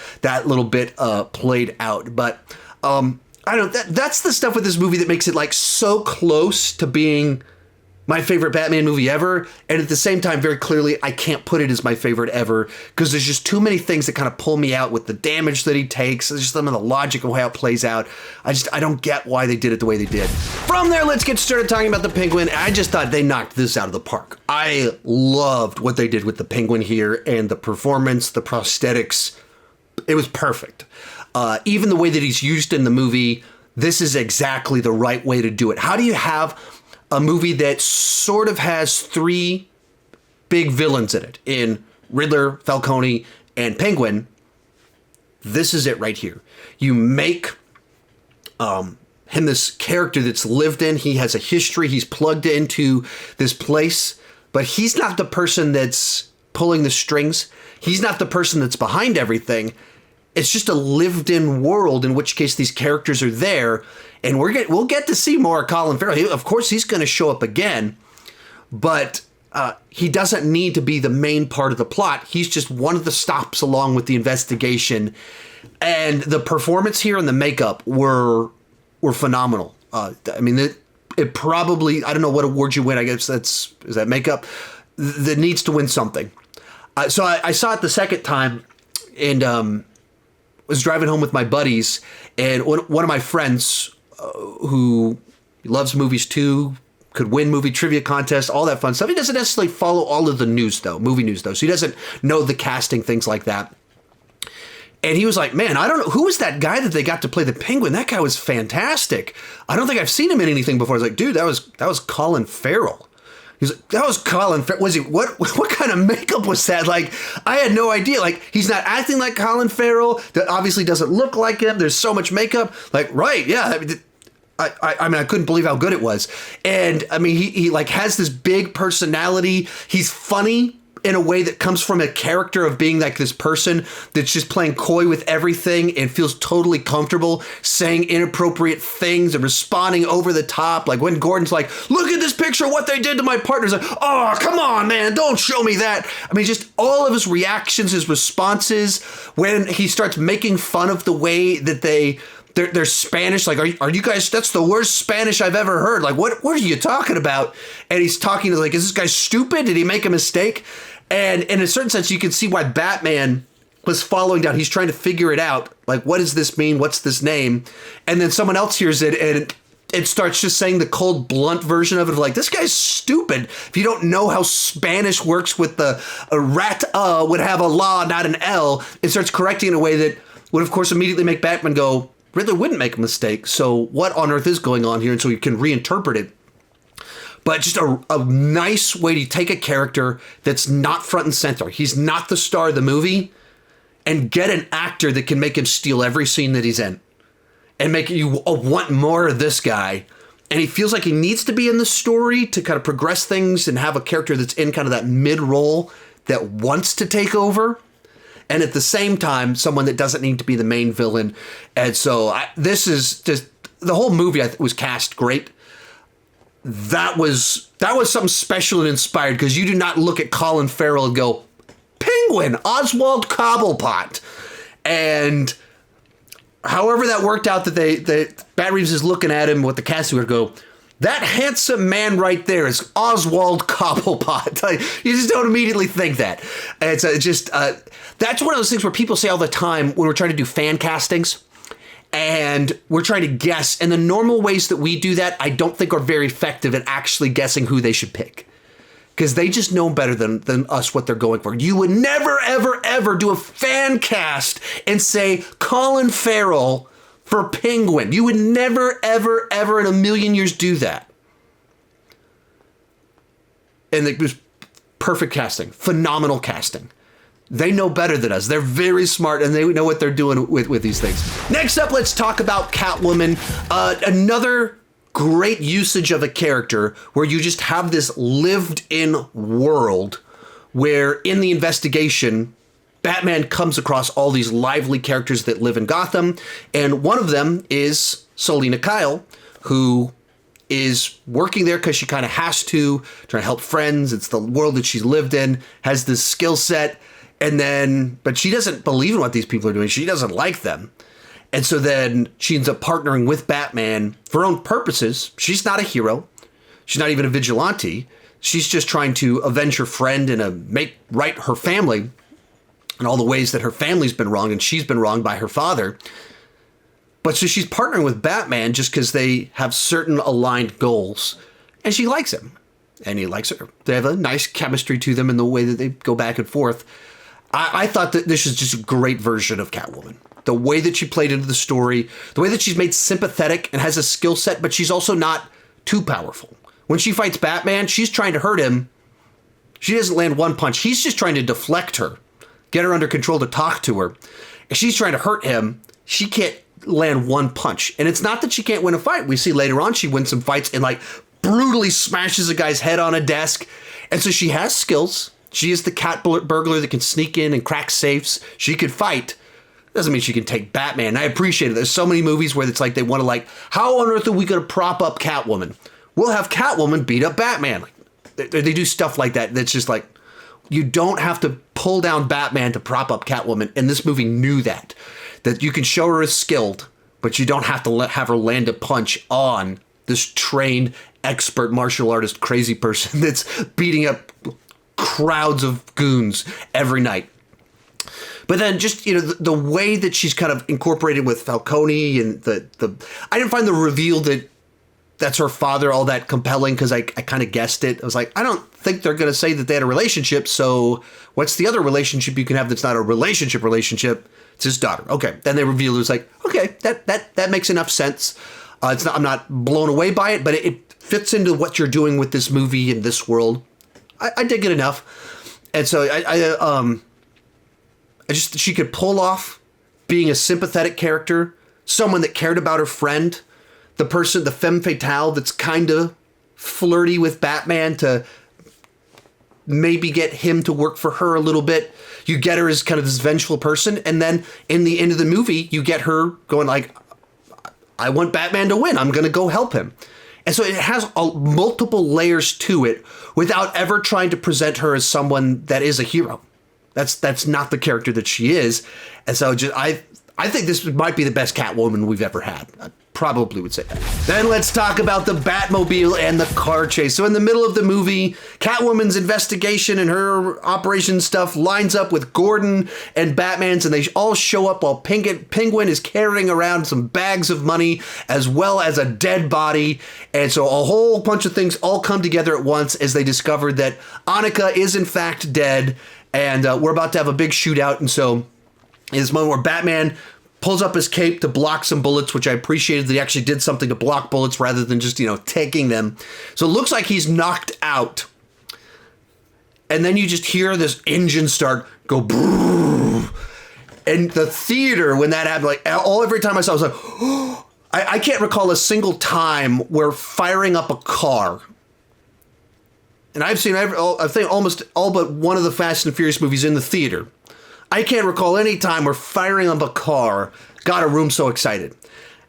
A: little bit played out. But I don't know, that's the stuff with this movie that makes it like so close to being my favorite Batman movie ever, and at the same time, very clearly, I can't put it as my favorite ever, because there's just too many things that kind of pull me out with the damage that he takes, there's just some of the logic of how it plays out. I don't get why they did it the way they did. From there, let's get started talking about the Penguin. I just thought they knocked this out of the park. I loved what they did with the Penguin here, and the performance, the prosthetics, it was perfect. Even the way that he's used in the movie, this is exactly the right way to do it. How do you have a movie that sort of has 3 big villains in it, in Riddler, Falcone, and Penguin? This is it right here. You make him this character that's lived in. He has a history. He's plugged into this place, but he's not the person that's pulling the strings. He's not the person that's behind everything. It's just a lived-in world, in which case these characters are there, and we'll get to see more of Colin Farrell. Of course, he's going to show up again, but he doesn't need to be the main part of the plot. He's just one of the stops along with the investigation, and the performance here and the makeup were phenomenal. I mean, it probably, I don't know what award you win. I guess is that makeup that needs to win something. So I saw it the second time, and was driving home with my buddies, and one of my friends who loves movies too, could win movie trivia contests, all that fun stuff. He doesn't necessarily follow all of the news though, movie news though, so he doesn't know the casting, things like that. And he was like, man, I don't know, who was that guy that they got to play the Penguin? That guy was fantastic. I don't think I've seen him in anything before. I was like, dude, that was Colin Farrell. He's like, that was Colin Farrell. Was he, what kind of makeup was that? Like, I had no idea. Like, he's not acting like Colin Farrell. That obviously doesn't look like him. There's so much makeup. Like, right, yeah. I mean, I couldn't believe how good it was. And I mean, he like has this big personality. He's funny in a way that comes from a character of being like this person that's just playing coy with everything and feels totally comfortable saying inappropriate things and responding over the top. Like when Gordon's like, look at this picture, what they did to my partner's like, oh, come on, man, don't show me that. I mean, just all of his reactions, his responses, when he starts making fun of the way that they're Spanish, like, are you guys, that's the worst Spanish I've ever heard. Like, what are you talking about? And he's talking to like, is this guy stupid? Did he make a mistake? And in a certain sense, you can see why Batman was following down. He's trying to figure it out. Like, what does this mean? What's this name? And then someone else hears it and it starts just saying the cold, blunt version of it. Like, this guy's stupid. If you don't know how Spanish works with a rat would have a la, not an L, it starts correcting in a way that would, of course, immediately make Batman go, Riddler wouldn't make a mistake. So what on earth is going on here? And so you can reinterpret it. But just a nice way to take a character that's not front and center. He's not the star of the movie, and get an actor that can make him steal every scene that he's in and make you want more of this guy. And he feels like he needs to be in the story to kind of progress things and have a character that's in kind of that mid role that wants to take over. And at the same time, someone that doesn't need to be the main villain. And so this is just, the whole movie was cast great. That was something special and inspired, because you do not look at Colin Farrell and go, Penguin, Oswald Cobblepot. And however that worked out, that Bat Reeves is looking at him with the casting would go, that handsome man right there is Oswald Cobblepot. Like, you just don't immediately think that. And it's that's one of those things where people say all the time when we're trying to do fan castings and we're trying to guess. And the normal ways that we do that, I don't think are very effective at actually guessing who they should pick, because they just know better than us what they're going for. You would never, ever, ever do a fan cast and say Colin Farrell for Penguin. You would never, ever, ever in a million years do that. And it was perfect casting, phenomenal casting. They know better than us. They're very smart, and they know what they're doing with these things. Next up, let's talk about Catwoman. Another great usage of a character where you just have this lived-in world where in the investigation, Batman comes across all these lively characters that live in Gotham, and one of them is Selina Kyle, who is working there because she kind of has to, trying to help friends. It's the world that she's lived in, has this skill set, but she doesn't believe in what these people are doing. She doesn't like them. And so then she ends up partnering with Batman for her own purposes. She's not a hero. She's not even a vigilante. She's just trying to avenge her friend and make right her family and all the ways that her family's been wronged and she's been wronged by her father. But so she's partnering with Batman just because they have certain aligned goals. And she likes him. And he likes her. They have a nice chemistry to them in the way that they go back and forth. I thought that this is just a great version of Catwoman. The way that she played into the story, the way that she's made sympathetic and has a skill set, but she's also not too powerful. When she fights Batman, she's trying to hurt him. She doesn't land one punch. He's just trying to deflect her, get her under control to talk to her. If she's trying to hurt him, she can't land one punch. And it's not that she can't win a fight. We see later on she wins some fights and like brutally smashes a guy's head on a desk. And so she has skills. She is the cat burglar that can sneak in and crack safes. She could fight. Doesn't mean she can take Batman. I appreciate it. There's so many movies where it's like they want to like, how on earth are we going to prop up Catwoman? We'll have Catwoman beat up Batman. They do stuff like that. That's just like, you don't have to pull down Batman to prop up Catwoman. And this movie knew that you can show her as skilled, but you don't have to have her land a punch on this trained, expert martial artist crazy person that's beating up crowds of goons every night. But then just, the way that she's kind of incorporated with Falcone and I didn't find the reveal that that's her father all that compelling because I kind of guessed it. I was like, I don't think they're going to say that they had a relationship. So what's the other relationship you can have that's not a relationship? It's his daughter. Okay. Then they reveal it was like, okay, that makes enough sense. I'm not blown away by it, but it fits into what you're doing with this movie in this world. I dig it enough. And so she could pull off being a sympathetic character, someone that cared about her friend, the femme fatale that's kind of flirty with Batman to maybe get him to work for her a little bit. You get her as kind of this vengeful person. And then in the end of the movie, you get her going like, I want Batman to win. I'm going to go help him. And so it has multiple layers to it without ever trying to present her as someone that is a hero. That's not the character that she is. And so I think this might be the best Catwoman we've ever had. I probably would say that. Then let's talk about the Batmobile and the car chase. So in the middle of the movie, Catwoman's investigation and her operation stuff lines up with Gordon and Batman's, and they all show up while Penguin is carrying around some bags of money as well as a dead body. And so a whole bunch of things all come together at once as they discover that Annika is in fact dead. And we're about to have a big shootout. And so in this moment where Batman pulls up his cape to block some bullets, which I appreciated that he actually did something to block bullets rather than just, taking them. So it looks like he's knocked out. And then you just hear this engine start go brrrr. And the theater, when that happened, every time I saw it, I was like, oh, I can't recall a single time where firing up a car. And I've seen, I think, almost all but one of the Fast and Furious movies in the theater. I can't recall any time where firing up a car got a room so excited.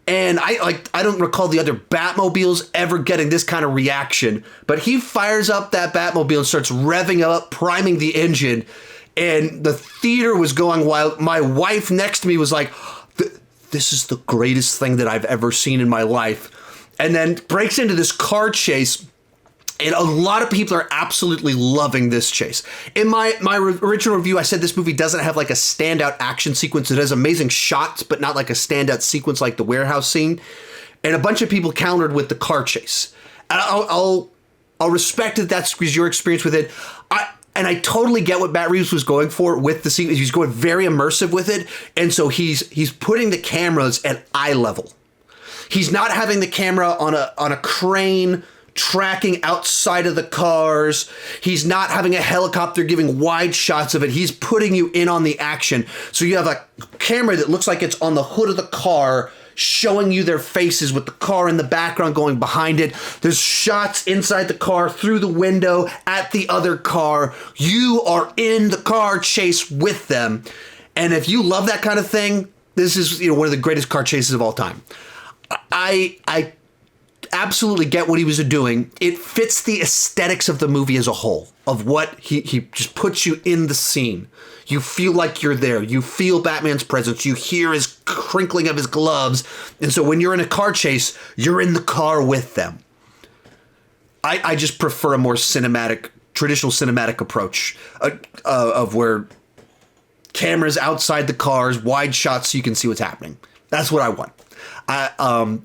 A: And I don't recall the other Batmobiles ever getting this kind of reaction. But he fires up that Batmobile and starts revving up, priming the engine. And the theater was going wild. My wife next to me was like, this is the greatest thing that I've ever seen in my life. And then breaks into this car chase. And a lot of people are absolutely loving this chase. In my original review, I said this movie doesn't have like a standout action sequence. It has amazing shots, but not like a standout sequence like the warehouse scene. And a bunch of people countered with the car chase. And I'll respect that that's your experience with it. I totally get what Matt Reeves was going for with the sequence. He's going very immersive with it. And so he's putting the cameras at eye level. He's not having the camera on a crane tracking outside of the cars. He's not having a helicopter giving wide shots of it. He's putting you in on the action. So you have a camera that looks like it's on the hood of the car, showing you their faces with the car in the background going behind it. There's shots inside the car, through the window, at the other car. You are in the car chase with them. And if you love that kind of thing, this is one of the greatest car chases of all time. I absolutely get what he was doing. It fits the aesthetics of the movie as a whole, of what he just puts you in the scene. You feel like you're there. You feel Batman's presence. You hear his crinkling of his gloves. And so when you're in a car chase, you're in the car with them. I just prefer a more traditional cinematic approach of where cameras outside the cars, wide shots so you can see what's happening. That's what I want.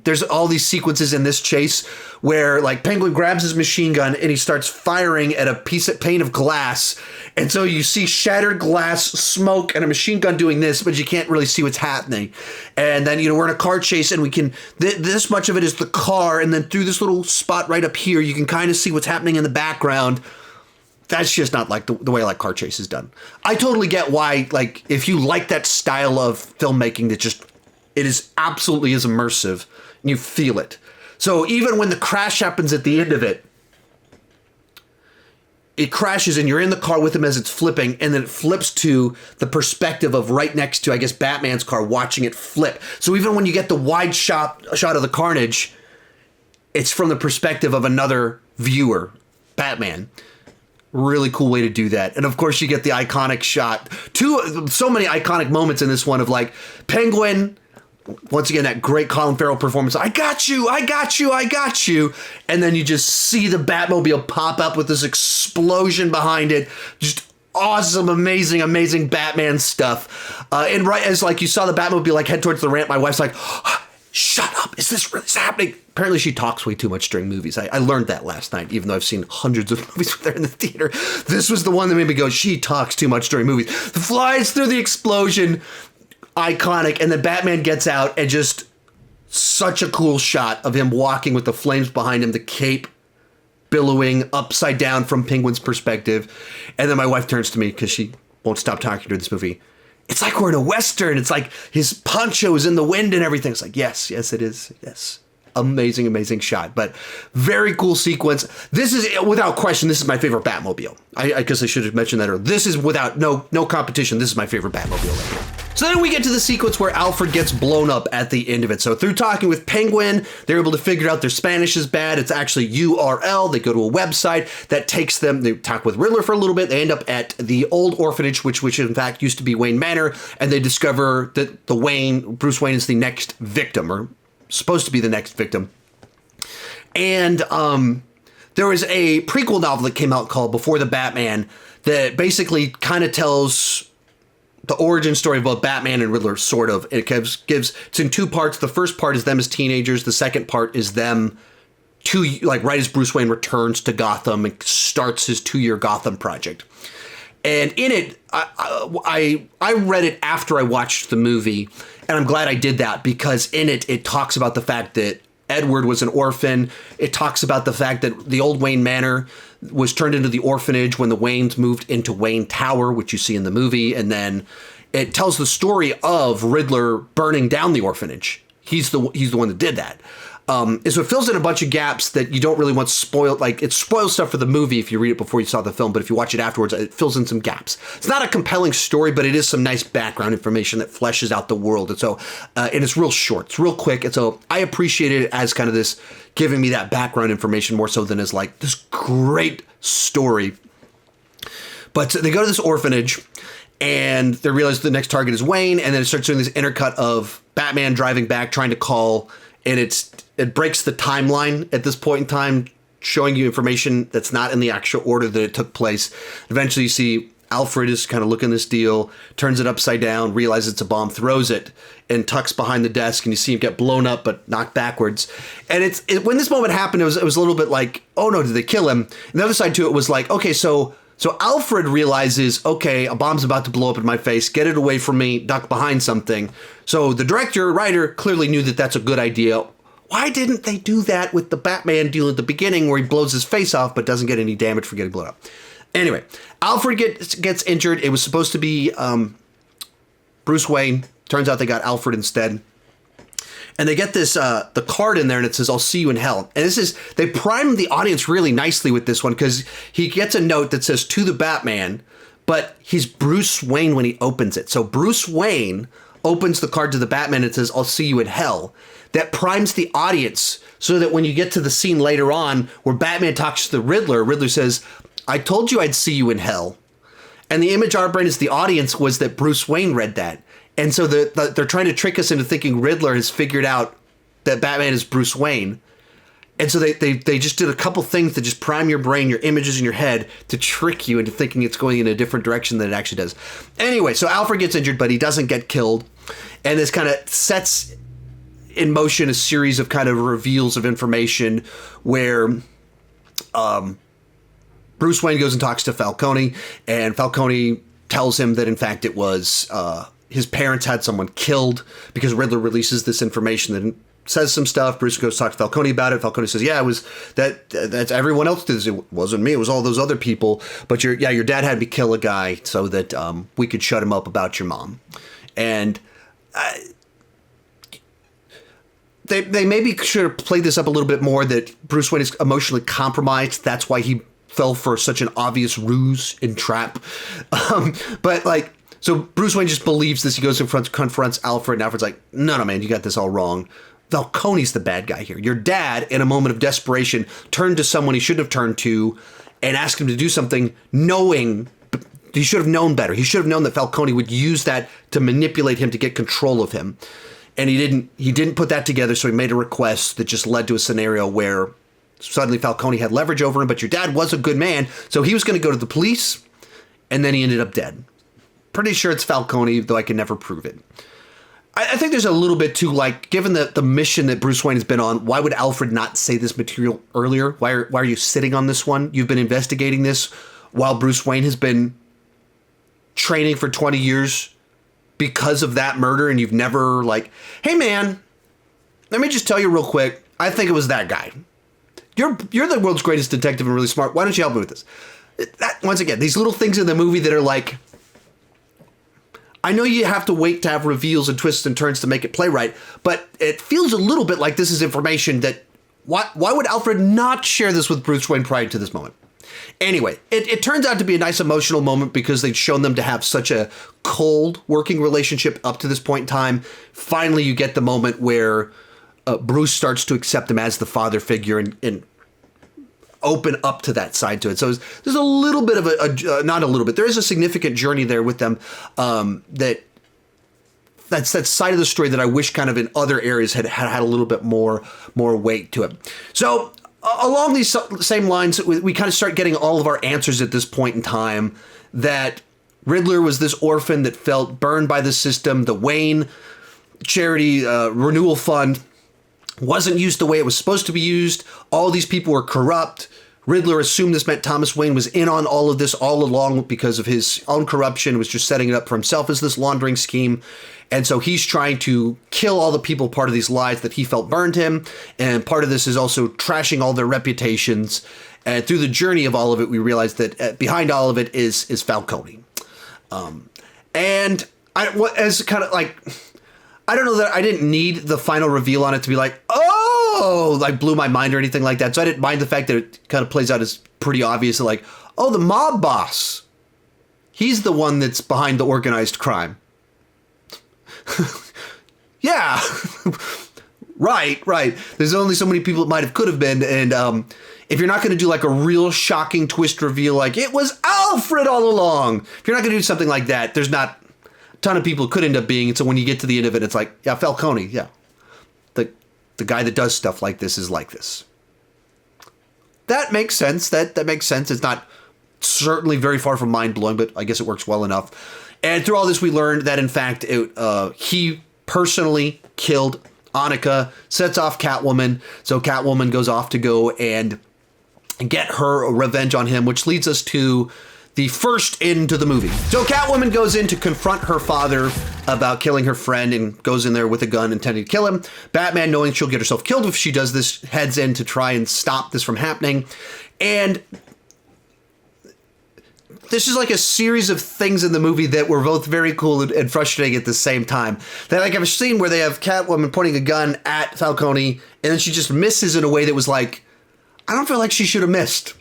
A: There's all these sequences in this chase where Penguin grabs his machine gun and he starts firing at a pane of glass. And so you see shattered glass, smoke, and a machine gun doing this, but you can't really see what's happening. And then, we're in a car chase and we can, this much of it is the car. And then through this little spot right up here, you can kind of see what's happening in the background. That's just not the way car chase is done. I totally get why, if you like that style of filmmaking that just, it is absolutely as immersive, and you feel it. So even when the crash happens at the end of it, it crashes and you're in the car with him as it's flipping, and then it flips to the perspective of right next to, I guess, Batman's car, watching it flip. So even when you get the wide shot of the carnage, it's from the perspective of another viewer, Batman. Really cool way to do that. And of course you get the iconic shot. So many iconic moments in this one of Penguin once again, that great Colin Farrell performance. I got you, I got you, I got you. And then you just see the Batmobile pop up with this explosion behind it. Just awesome, amazing, amazing Batman stuff. And right as like you saw the Batmobile like head towards the ramp, my wife's like, shut up, is this really happening? Apparently she talks way too much during movies. I learned that last night, even though I've seen hundreds of movies with her in the theater. This was the one that made me go, she talks too much during movies. Flies through the explosion. Iconic, and then Batman gets out and just such a cool shot of him walking with the flames behind him, the cape billowing upside down from Penguin's perspective. And then my wife turns to me because she won't stop talking during this movie. It's like we're in a Western. It's like his poncho is in the wind and everything. It's like, yes, it is. Yes. Amazing, amazing shot, but very cool sequence. This is, without question, this is my favorite Batmobile. I guess I should have mentioned that earlier. This is without no competition. This is my favorite Batmobile right here. So then we get to the sequence where Alfred gets blown up at the end of it. So through talking with Penguin, they're able to figure out their Spanish is bad. It's actually URL. They go to a website that takes them, they talk with Riddler for a little bit. They end up at the old orphanage, which in fact used to be Wayne Manor. And they discover that Bruce Wayne is the next victim, or supposed to be the next victim. And there was a prequel novel that came out called Before the Batman that basically kind of tells the origin story of both Batman and Riddler, sort of. It gives it's in two parts. The first part is them as teenagers. The second part is them right as Bruce Wayne returns to Gotham and starts his 2-year Gotham project. And in it, I read it after I watched the movie, and I'm glad I did that because in it talks about the fact that Edward was an orphan. It talks about the fact that the old Wayne Manor was turned into the orphanage when the Waynes moved into Wayne Tower, which you see in the movie. And then it tells the story of Riddler burning down the orphanage. He's the one that did that. And so it fills in a bunch of gaps that you don't really want spoiled. Like, it spoils stuff for the movie if you read it before you saw the film, but if you watch it afterwards, it fills in some gaps. It's not a compelling story, but it is some nice background information that fleshes out the world. And so, and it's real short, it's real quick. And so I appreciated it as kind of this, giving me that background information more so than as like this great story. But they go to this orphanage and they realize the next target is Wayne. And then it starts doing this intercut of Batman driving back, trying to call, and it breaks the timeline at this point in time, showing you information that's not in the actual order that it took place. Eventually you see Alfred is kind of looking this deal, turns it upside down, realizes it's a bomb, throws it, and tucks behind the desk, and you see him get blown up but knocked backwards. And when this moment happened, it was a little bit like, oh no, did they kill him? And the other side to it was like, okay, so Alfred realizes, okay, a bomb's about to blow up in my face, get it away from me, duck behind something. So the writer clearly knew that that's a good idea. Why didn't they do that with the Batman deal at the beginning where he blows his face off but doesn't get any damage for getting blown up? Anyway, Alfred gets injured. It was supposed to be Bruce Wayne. Turns out they got Alfred instead. And they get this the card in there, and it says, "I'll see you in hell." And they prime the audience really nicely with this one because he gets a note that says, "To the Batman," but he's Bruce Wayne when he opens it. So Bruce Wayne opens the card to the Batman and says, "I'll see you in hell." That primes the audience so that when you get to the scene later on where Batman talks to the Riddler says, "I told you I'd see you in hell." And the image our brain as the audience was that Bruce Wayne read that. And so they're trying to trick us into thinking Riddler has figured out that Batman is Bruce Wayne. And so they just did a couple things to just prime your brain, your images in your head, to trick you into thinking it's going in a different direction than it actually does. Anyway, so Alfred gets injured, but he doesn't get killed. And this kind of sets in motion a series of kind of reveals of information where Bruce Wayne goes and talks to Falcone, and Falcone tells him that in fact it was his parents had someone killed, because Riddler releases this information that says some stuff. Bruce goes to talk to Falcone about it. Falcone says, "Yeah, it was that's everyone else did this. It wasn't me. It was all those other people. But your dad had me kill a guy so that we could shut him up about your mom." And they maybe should have played this up a little bit more, that Bruce Wayne is emotionally compromised. That's why he fell for such an obvious ruse and trap. So Bruce Wayne just believes this. He goes in front, confronts Alfred, and Alfred's like, no, man, you got this all wrong. Falcone's the bad guy here. Your dad, in a moment of desperation, turned to someone he shouldn't have turned to and asked him to do something, knowing he should have known better. He should have known that Falcone would use that to manipulate him, to get control of him. and he didn't put that together, so he made a request that just led to a scenario where suddenly Falcone had leverage over him, but your dad was a good man, so he was going to go to the police, and then he ended up dead. Pretty sure it's Falcone, though I can never prove it. I think there's a little bit too, like, given the mission that Bruce Wayne has been on, why would Alfred not say this material earlier? Why are you sitting on this one? You've been investigating this while Bruce Wayne has been training for 20 years because of that murder, and you've never, like, hey, man, let me just tell you real quick, I think it was that guy. You're the world's greatest detective and really smart. Why don't you help me with this? Once again, these little things in the movie that are like, I know you have to wait to have reveals and twists and turns to make it play right, but it feels a little bit like this is information that, why would Alfred not share this with Bruce Wayne prior to this moment? Anyway, it turns out to be a nice emotional moment because they'd shown them to have such a cold working relationship up to this point in time. Finally, you get the moment where Bruce starts to accept him as the father figure and open up to that side to it. So there's a little bit of not a little bit, there is a significant journey there with them that's that side of the story that I wish kind of in other areas had a little bit more weight to it. So along these same lines, we kind of start getting all of our answers at this point in time, that Riddler was this orphan that felt burned by the system. The Wayne charity renewal fund wasn't used the way it was supposed to be used. All these people were corrupt. Riddler assumed this meant Thomas Wayne was in on all of this all along because of his own corruption, was just setting it up for himself as this laundering scheme. And so he's trying to kill all the people part of these lies that he felt burned him. And part of this is also trashing all their reputations. And through the journey of all of it, we realize that behind all of it is Falcone. And as kind of like, I don't know that I didn't need the final reveal on it to be like, oh, like blew my mind or anything like that. So I didn't mind the fact that it kind of plays out as pretty obvious, like, oh, the mob boss, he's the one that's behind the organized crime. Yeah. Right. There's only so many people it could have been. And if you're not going to do like a real shocking twist reveal, like it was Alfred all along, if you're not going to do something like that, there's not a ton of people it could end up being. And so when you get to the end of it, it's like, yeah, Falcone. Yeah. The guy that does stuff like this is like this. That makes sense. That makes sense. It's not certainly very far from mind-blowing, but I guess it works well enough. And through all this, we learned that, in fact, he personally killed Annika, sets off Catwoman. So Catwoman goes off to go and get her revenge on him, which leads us to the first into the movie. So Catwoman goes in to confront her father about killing her friend and goes in there with a gun intending to kill him. Batman, knowing she'll get herself killed if she does this, heads in to try and stop this from happening. And this is like a series of things in the movie that were both very cool and frustrating at the same time. That, like, I've seen where they have Catwoman pointing a gun at Falcone and then she just misses in a way that was like, I don't feel like she should have missed.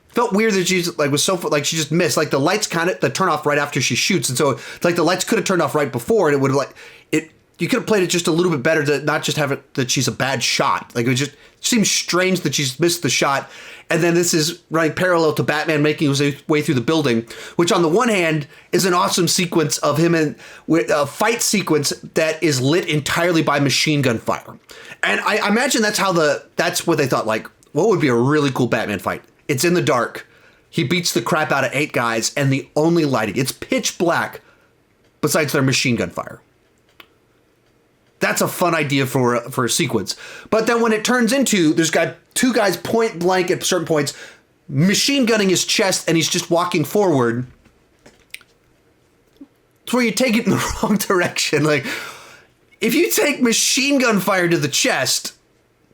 A: Felt weird that she's like was so like she just missed, like the lights kind of turn off right after she shoots, and so like the lights could have turned off right before, and it would have like it. You could have played it just a little bit better to not just have it that she's a bad shot. Like it just seems strange that she's missed the shot, and then this is running parallel to Batman making his way through the building, which on the one hand is an awesome sequence of him in a fight sequence that is lit entirely by machine gun fire, and I imagine that's what they thought, like what would be a really cool Batman fight. It's in the dark. He beats the crap out of 8 guys, and the only lighting, it's pitch black besides their machine gun fire. That's a fun idea for a sequence. But then when it turns into, there's got 2 guys point blank at certain points, machine gunning his chest, and he's just walking forward. It's where you take it in the wrong direction. Like, if you take machine gun fire to the chest,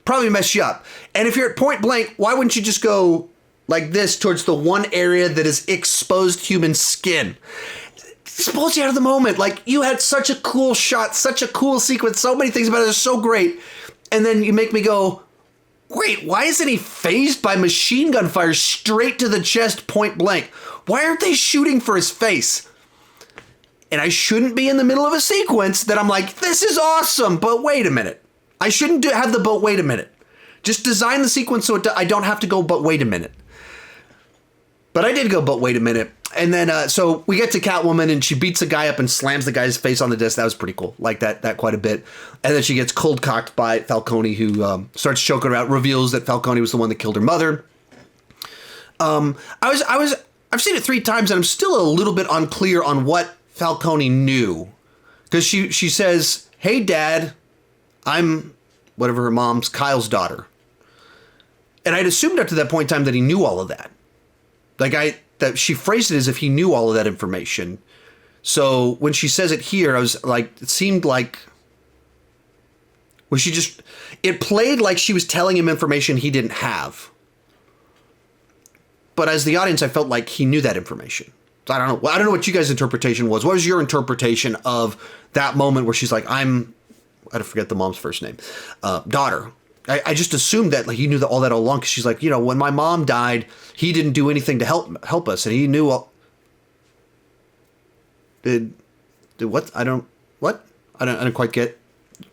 A: probably mess you up. And if you're at point blank, why wouldn't you just go like this towards the one area that is exposed human skin? It pulls you out of the moment. Like, you had such a cool shot, such a cool sequence, so many things about it are so great. And then you make me go, wait, why isn't he phased by machine gun fire straight to the chest point blank? Why aren't they shooting for his face? And I shouldn't be in the middle of a sequence that I'm like, this is awesome, but wait a minute. I shouldn't have the but wait a minute. Just design the sequence so I don't have to go but wait a minute. But I did go but wait a minute. And then, so we get to Catwoman, and she beats a guy up and slams the guy's face on the desk. That was pretty cool. Like that quite a bit. And then she gets cold cocked by Falcone, who starts choking her out, reveals that Falcone was the one that killed her mother. I've seen it 3 times, and I'm still a little bit unclear on what Falcone knew. Because she says, "Hey, Dad, I'm," whatever her mom's, Kyle's daughter. And I'd assumed up to that point in time that he knew all of that. That she phrased it as if he knew all of that information. So when she says it here, I was like, it seemed like, it played like she was telling him information he didn't have. But as the audience, I felt like he knew that information. So I don't know what you guys' interpretation was. What was your interpretation of that moment where she's like, I forget the mom's first name, daughter. I just assumed that like he knew all that all along, because she's like, when my mom died, he didn't do anything to help us, and he knew all. Did what? I don't quite get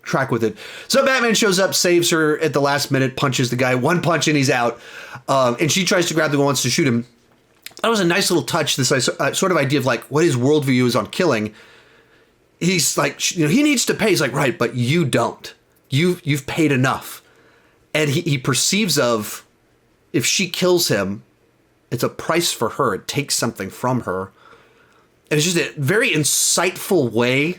A: track with it. So Batman shows up, saves her at the last minute, punches the guy, 1 punch and he's out. And she tries to grab the gun, wants to shoot him. That was a nice little touch, this sort of idea of like what his worldview is on killing. He's like, he needs to pay. He's like, right, but you don't. You've paid enough. And he perceives of, if she kills him, it's a price for her. It takes something from her. And it's just a very insightful way,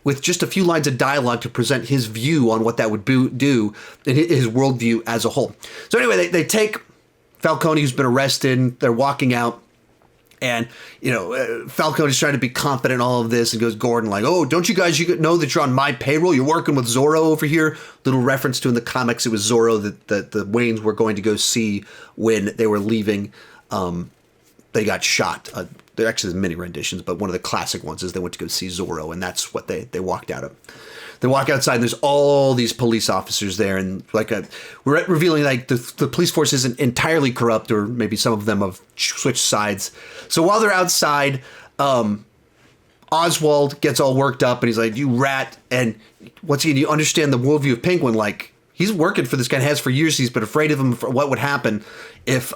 A: with just a few lines of dialogue, to present his view on what that would do in his worldview as a whole. So anyway, they take Falcone, who's been arrested. They're walking out. And, Falcone is trying to be confident in all of this, and goes, Gordon, like, oh, don't you guys know that you're on my payroll? You're working with Zorro over here. Little reference to in the comics, it was Zorro that the Waynes were going to go see when they were leaving. They got shot. There actually is many renditions, but one of the classic ones is they went to go see Zorro, and that's what they walked out of. They walk outside, and there's all these police officers there, and we're revealing like the police force isn't entirely corrupt, or maybe some of them have switched sides. So while they're outside, Oswald gets all worked up, and he's like, "You rat!" And once again, you understand the worldview of Penguin. Like, he's working for this guy, has for years. He's been afraid of him for what would happen if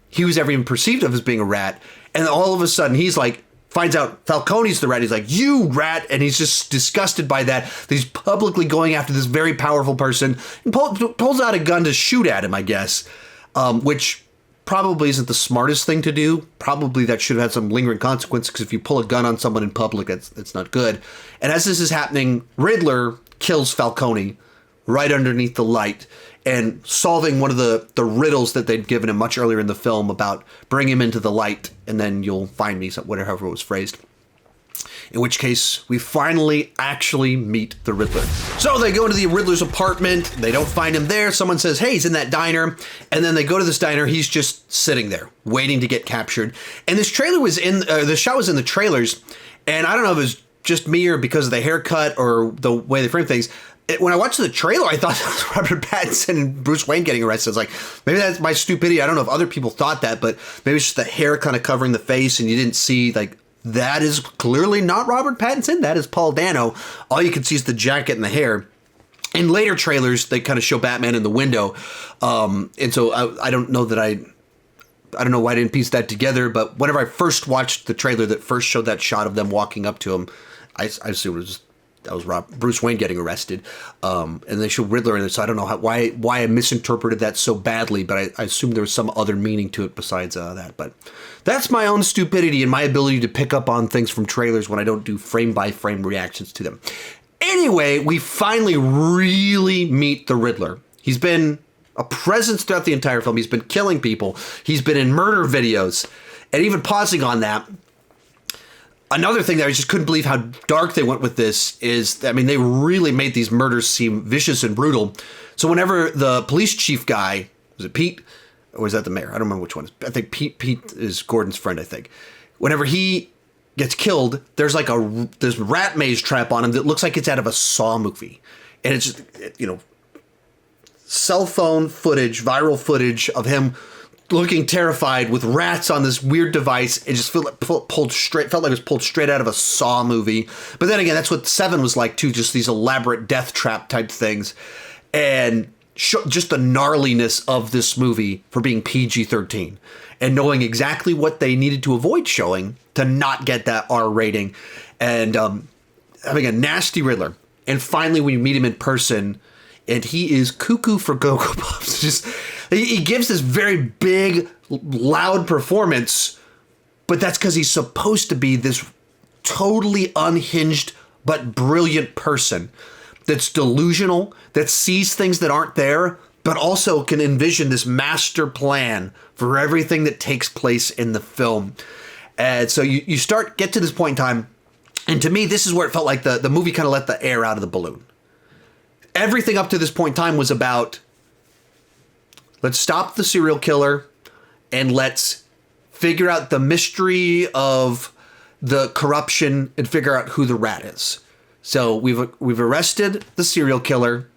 A: he was ever even perceived of as being a rat. And all of a sudden, he's like, finds out Falcone's the rat. He's like, "You rat!" And he's just disgusted by that. He's publicly going after this very powerful person, and pulls out a gun to shoot at him, I guess, which probably isn't the smartest thing to do. Probably that should have had some lingering consequences, because if you pull a gun on someone in public, that's not good. And as this is happening, Riddler kills Falcone right underneath the light, and solving one of the riddles that they'd given him much earlier in the film about bring him into the light and then you'll find me, whatever it was phrased. In which case, we finally actually meet the Riddler. So they go into the Riddler's apartment. They don't find him there. Someone says, "Hey, he's in that diner." And then they go to this diner. He's just sitting there, waiting to get captured. And this trailer was the shot was in the trailers. And I don't know if it was just me or because of the haircut or the way they frame things. When I watched the trailer, I thought it was Robert Pattinson and Bruce Wayne getting arrested. I was like, maybe that's my stupidity. I don't know if other people thought that, but maybe it's just the hair kind of covering the face, and you didn't see, like, that is clearly not Robert Pattinson. That is Paul Dano. All you can see is the jacket and the hair. In later trailers, they kind of show Batman in the window. And so I don't know that I don't know why I didn't piece that together, but whenever I first watched the trailer that first showed that shot of them walking up to him, I assumed it was that was Bruce Wayne getting arrested, and they show Riddler in it. So I don't know why I misinterpreted that so badly, but I assumed there was some other meaning to it besides that. But that's my own stupidity and my ability to pick up on things from trailers when I don't do frame by frame reactions to them. Anyway, we finally really meet the Riddler. He's been a presence throughout the entire film. He's been killing people. He's been in murder videos, and even pausing on that. Another thing that I just couldn't believe how dark they went with this is, I mean, they really made these murders seem vicious and brutal. So whenever the police chief guy, was it Pete? Or was that the mayor? I don't remember which one. I think Pete is Gordon's friend, I think. Whenever he gets killed, there's like this rat maze trap on him that looks like it's out of a Saw movie. And it's just, cell phone footage, viral footage of him looking terrified with rats on this weird device. It just felt like it was pulled straight out of a Saw movie. But then again, that's what 7 was like too, just these elaborate death trap type things. And just the gnarliness of this movie for being PG-13 and knowing exactly what they needed to avoid showing to not get that R rating, and having a nasty Riddler. And finally, we meet him in person, and he is cuckoo for Cocoa Puffs. Just he gives this very big, loud performance, but that's because he's supposed to be this totally unhinged but brilliant person that's delusional, that sees things that aren't there, but also can envision this master plan for everything that takes place in the film. And so you get to this point in time, and to me, this is where it felt like the movie kind of let the air out of the balloon. Everything up to this point in time was about, let's stop the serial killer and let's figure out the mystery of the corruption and figure out who the rat is. So we've arrested the serial killer.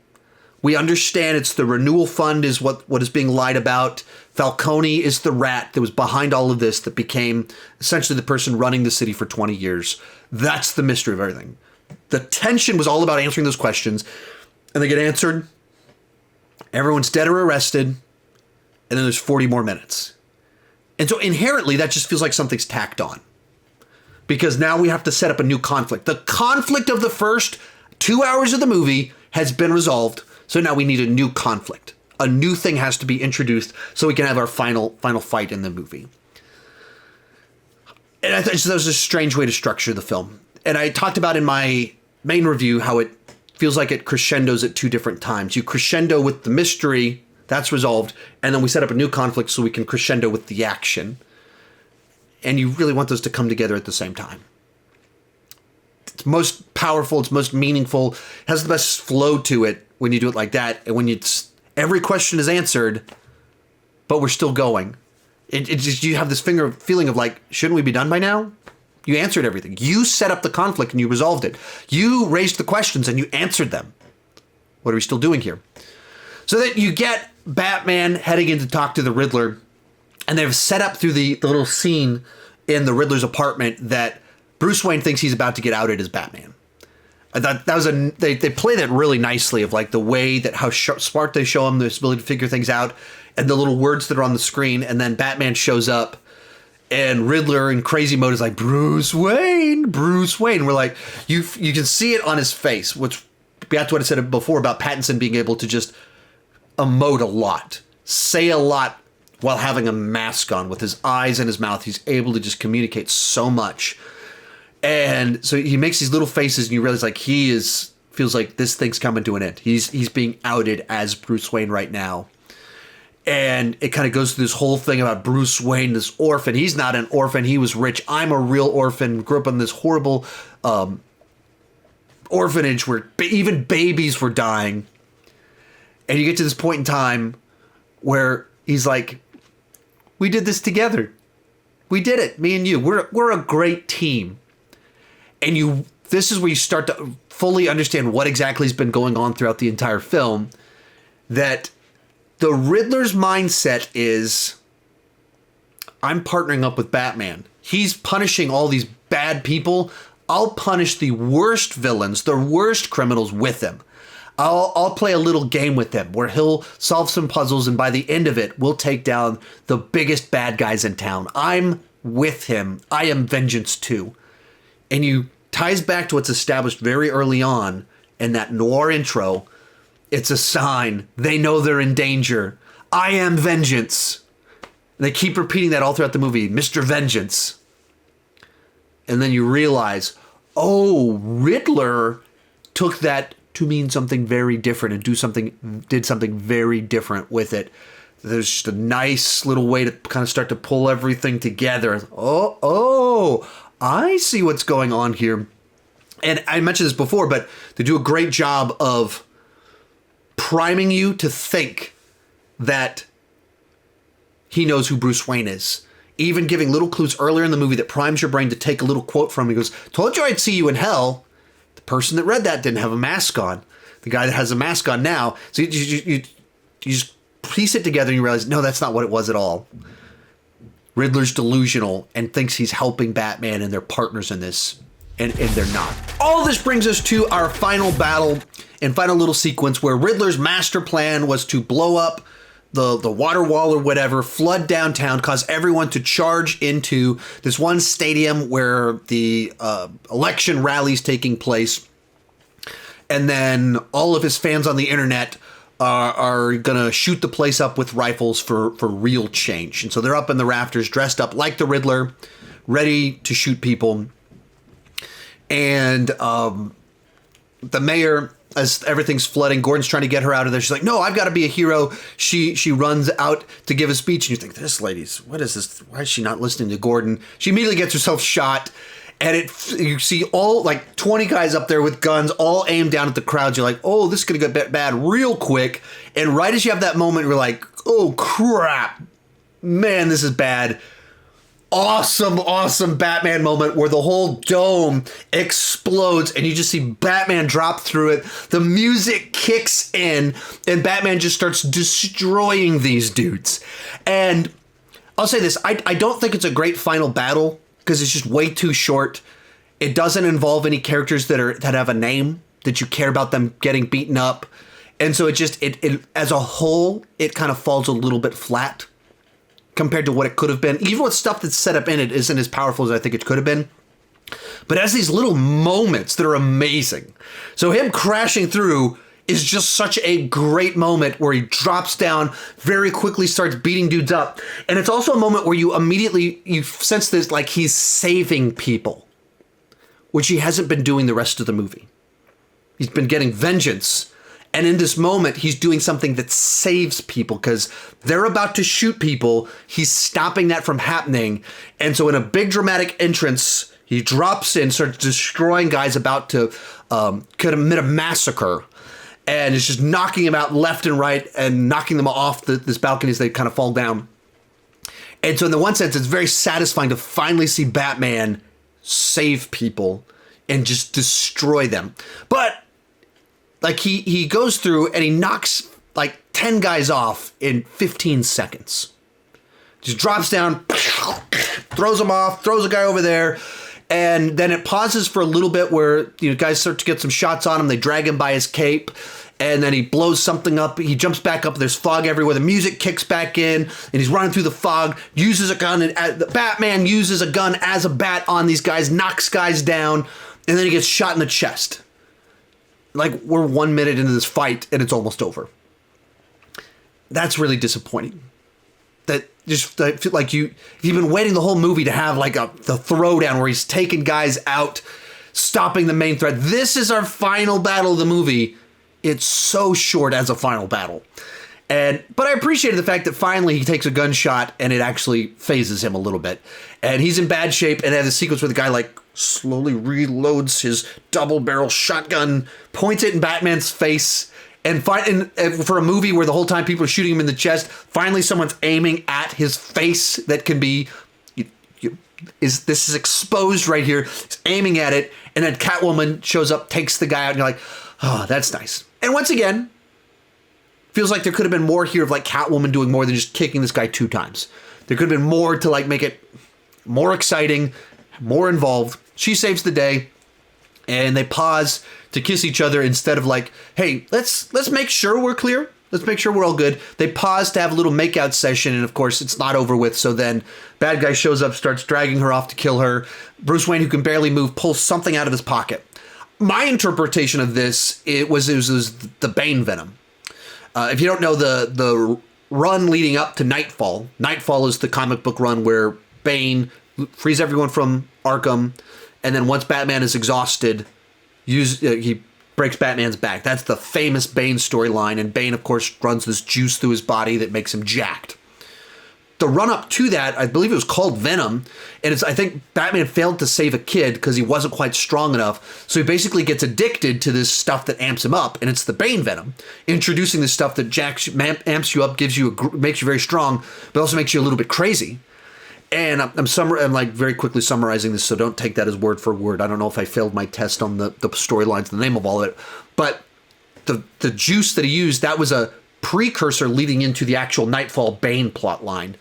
A: We understand it's the renewal fund is what is being lied about. Falcone is the rat that was behind all of this, that became essentially the person running the city for 20 years. That's the mystery of everything. The tension was all about answering those questions, and they get answered. Everyone's dead or arrested, and then there's 40 more minutes. And so inherently, that just feels like something's tacked on, because now we have to set up a new conflict. The conflict of the first 2 hours of the movie has been resolved. So now we need a new conflict. A new thing has to be introduced so we can have our final fight in the movie. And I thought that was a strange way to structure the film. And I talked about in my main review how it feels like it crescendos at two different times. You crescendo with the mystery, that's resolved, and then we set up a new conflict so we can crescendo with the action. And you really want those to come together at the same time. It's most powerful, it's most meaningful, has the best flow to it when you do it like that, and when every question is answered, but we're still going. It just, you have this feeling of like, shouldn't we be done by now? You answered everything. You set up the conflict and you resolved it. You raised the questions and you answered them. What are we still doing here? So that you get Batman heading in to talk to the Riddler, and they've set up through the little scene in the Riddler's apartment that Bruce Wayne thinks he's about to get outed as Batman. I thought that was they play that really nicely, of like the way that how smart they show him this ability to figure things out, and the little words that are on the screen, and then Batman shows up, and Riddler in crazy mode is like, Bruce Wayne. We're like, you can see it on his face, which back to what I said before about Pattinson being able to just emote a lot, say a lot while having a mask on with his eyes and his mouth. He's able to just communicate so much. And so he makes these little faces, and you realize like feels like this thing's coming to an end. He's being outed as Bruce Wayne right now. And it kind of goes through this whole thing about Bruce Wayne, this orphan. He's not an orphan. He was rich. I'm a real orphan. Grew up in this horrible orphanage where even babies were dying. And you get to this point in time where he's like, we did this together. We did it, me and you. We're a great team. And this is where you start to fully understand what exactly has been going on throughout the entire film. That the Riddler's mindset is, I'm partnering up with Batman. He's punishing all these bad people. I'll punish the worst villains, the worst criminals with him. I'll play a little game with him where he'll solve some puzzles, and by the end of it, we'll take down the biggest bad guys in town. I'm with him. I am vengeance too. And you ties back to what's established very early on in that noir intro. It's a sign. They know they're in danger. I am vengeance. And they keep repeating that all throughout the movie. Mr. Vengeance. And then you realize, oh, Riddler took that to mean something very different and did something very different with it. There's just a nice little way to kind of start to pull everything together. Oh, I see what's going on here. And I mentioned this before, but they do a great job of priming you to think that he knows who Bruce Wayne is. Even giving little clues earlier in the movie that primes your brain to take a little quote from him. He goes, told you I'd see you in hell. The person that read that didn't have a mask on. The guy that has a mask on now. So you just piece it together and you realize, no, that's not what it was at all. Riddler's delusional and thinks he's helping Batman, and they're partners in this. and they're not. All this brings us to our final battle and final little sequence where Riddler's master plan was to blow up the water wall or whatever, flood downtown, cause everyone to charge into this one stadium where the election rally's taking place. And then all of his fans on the internet are gonna shoot the place up with rifles for real change. And so they're up in the rafters, dressed up like the Riddler, ready to shoot people. And the mayor, as everything's flooding, Gordon's trying to get her out of there. She's like, no, I've got to be a hero. She runs out to give a speech, and you think, this lady's, what is this? Why is she not listening to Gordon? She immediately gets herself shot, and you see all, like, 20 guys up there with guns, all aimed down at the crowd. You're like, oh, this is going to get bad real quick. And right as you have that moment, you're like, oh, crap. Man, this is bad. Awesome Batman moment where the whole dome explodes and you just see Batman drop through it. The music kicks in and Batman just starts destroying these dudes. And I'll say this, I don't think it's a great final battle because it's just way too short. It doesn't involve any characters that have a name, that you care about them getting beaten up. And so it as a whole, it kind of falls a little bit flat compared to what it could have been. Even with stuff that's set up in it isn't as powerful as I think it could have been. But it has these little moments that are amazing. So him crashing through is just such a great moment where he drops down, very quickly starts beating dudes up. And it's also a moment where you sense this, like he's saving people, which he hasn't been doing the rest of the movie. He's been getting vengeance. And in this moment, he's doing something that saves people because they're about to shoot people. He's stopping that from happening. And so in a big dramatic entrance, he drops in, starts destroying guys about to commit a massacre. And is just knocking them out left and right and knocking them off this balcony as they kind of fall down. And so in the one sense, it's very satisfying to finally see Batman save people and just destroy them. But like he goes through and he knocks like 10 guys off in 15 seconds. Just drops down, throws them off, throws a guy over there. And then it pauses for a little bit where guys start to get some shots on him. They drag him by his cape. And then he blows something up. He jumps back up. There's fog everywhere. The music kicks back in. And he's running through the fog, uses a gun. And Batman uses a gun as a bat on these guys, knocks guys down. And then he gets shot in the chest. Like, we're 1 minute into this fight and it's almost over. That's really disappointing. That just I feel like you've been waiting the whole movie to have like the throwdown where he's taking guys out, stopping the main threat. This is our final battle of the movie. It's so short as a final battle. But I appreciated the fact that finally he takes a gunshot and it actually phases him a little bit. And he's in bad shape and has a sequence where the guy like slowly reloads his double barrel shotgun, points it in Batman's face, and for a movie where the whole time people are shooting him in the chest, finally someone's aiming at his face that can be, this is exposed right here. He's aiming at it, and then Catwoman shows up, takes the guy out, and you're like, oh, that's nice. And once again, feels like there could have been more here of like Catwoman doing more than just kicking this guy 2 times. There could have been more to like make it more exciting, more involved. She saves the day, and they pause to kiss each other instead of like, hey, let's make sure we're clear. Let's make sure we're all good. They pause to have a little makeout session, and of course it's not over with. So then bad guy shows up, starts dragging her off to kill her. Bruce Wayne, who can barely move, pulls something out of his pocket. My interpretation of this, it was the Bane venom. If you don't know the run leading up to Nightfall is the comic book run where Bane frees everyone from Arkham, and then once Batman is exhausted, he breaks Batman's back. That's the famous Bane storyline, and Bane, of course, runs this juice through his body that makes him jacked. The run-up to that, I believe it was called Venom, and I think Batman failed to save a kid because he wasn't quite strong enough, so he basically gets addicted to this stuff that amps him up, and it's the Bane Venom, introducing this stuff that amps you up, makes you very strong, but also makes you a little bit crazy. And I'm like very quickly summarizing this, so don't take that as word for word. I don't know if I failed my test on the storylines, the name of all of it. But the juice that he used, that was a precursor leading into the actual Nightfall Bane plot line.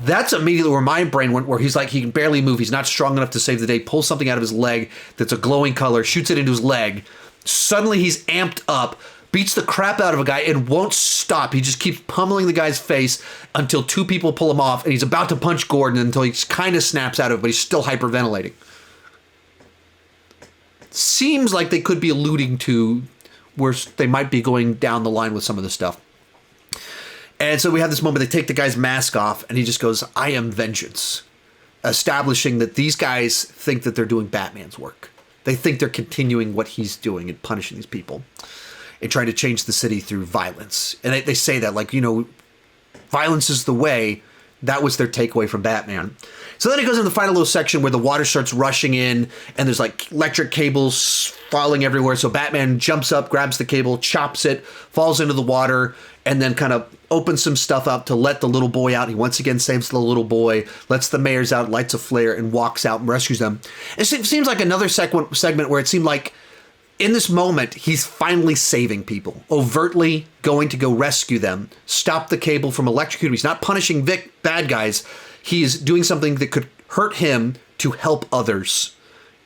A: That's immediately where my brain went, where he's like, he can barely move. He's not strong enough to save the day. Pulls something out of his leg that's a glowing color, shoots it into his leg. Suddenly he's amped up, beats the crap out of a guy and won't stop. He just keeps pummeling the guy's face until two people pull him off, and he's about to punch Gordon until he kind of snaps out of it, but he's still hyperventilating. Seems like they could be alluding to where they might be going down the line with some of the stuff. And so we have this moment, they take the guy's mask off, and he just goes, I am vengeance. Establishing that these guys think that they're doing Batman's work. They think they're continuing what he's doing and punishing these people and trying to change the city through violence. And they say that, like, violence is the way. That was their takeaway from Batman. So then it goes into the final little section where the water starts rushing in, and there's like electric cables falling everywhere. So Batman jumps up, grabs the cable, chops it, falls into the water, and then kind of opens some stuff up to let the little boy out. He once again saves the little boy, lets the mayors out, lights a flare, and walks out and rescues them. It seems like another segment where it seemed like in this moment, he's finally saving people, overtly going to go rescue them, stop the cable from electrocuting. He's not punishing bad guys. He's doing something that could hurt him to help others,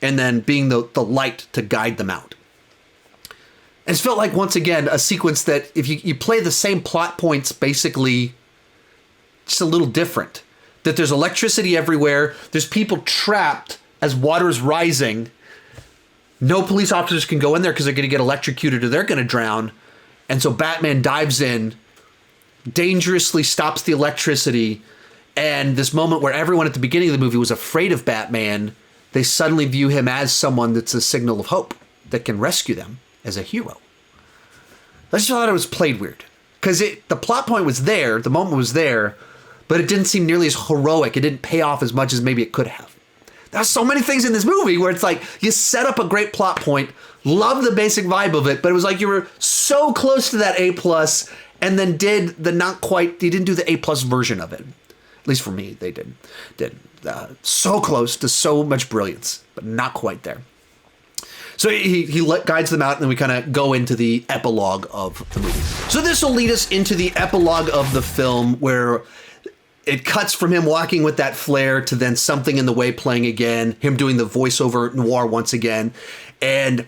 A: and then being the light to guide them out. And it's felt like, once again, a sequence that if you play the same plot points, basically just a little different. That there's electricity everywhere. There's people trapped as water is rising. No police officers can go in there because they're going to get electrocuted or they're going to drown. And so Batman dives in, dangerously stops the electricity. And this moment where everyone at the beginning of the movie was afraid of Batman, they suddenly view him as someone that's a signal of hope that can rescue them as a hero. I just thought it was played weird. Because the plot point was there, the moment was there, but it didn't seem nearly as heroic. It didn't pay off as much as maybe it could have. There's so many things in this movie where it's like you set up a great plot point, love the basic vibe of it, but it was like you were so close to that A+, and then did the not quite, you didn't do the A+ version of it. At least for me, they did. So close to so much brilliance, but not quite there. So he guides them out, and then we kind of go into the epilogue of the movie. So this will lead us into the epilogue of the film, where it cuts from him walking with that flare to then Something in the Way playing again, him doing the voiceover noir once again, and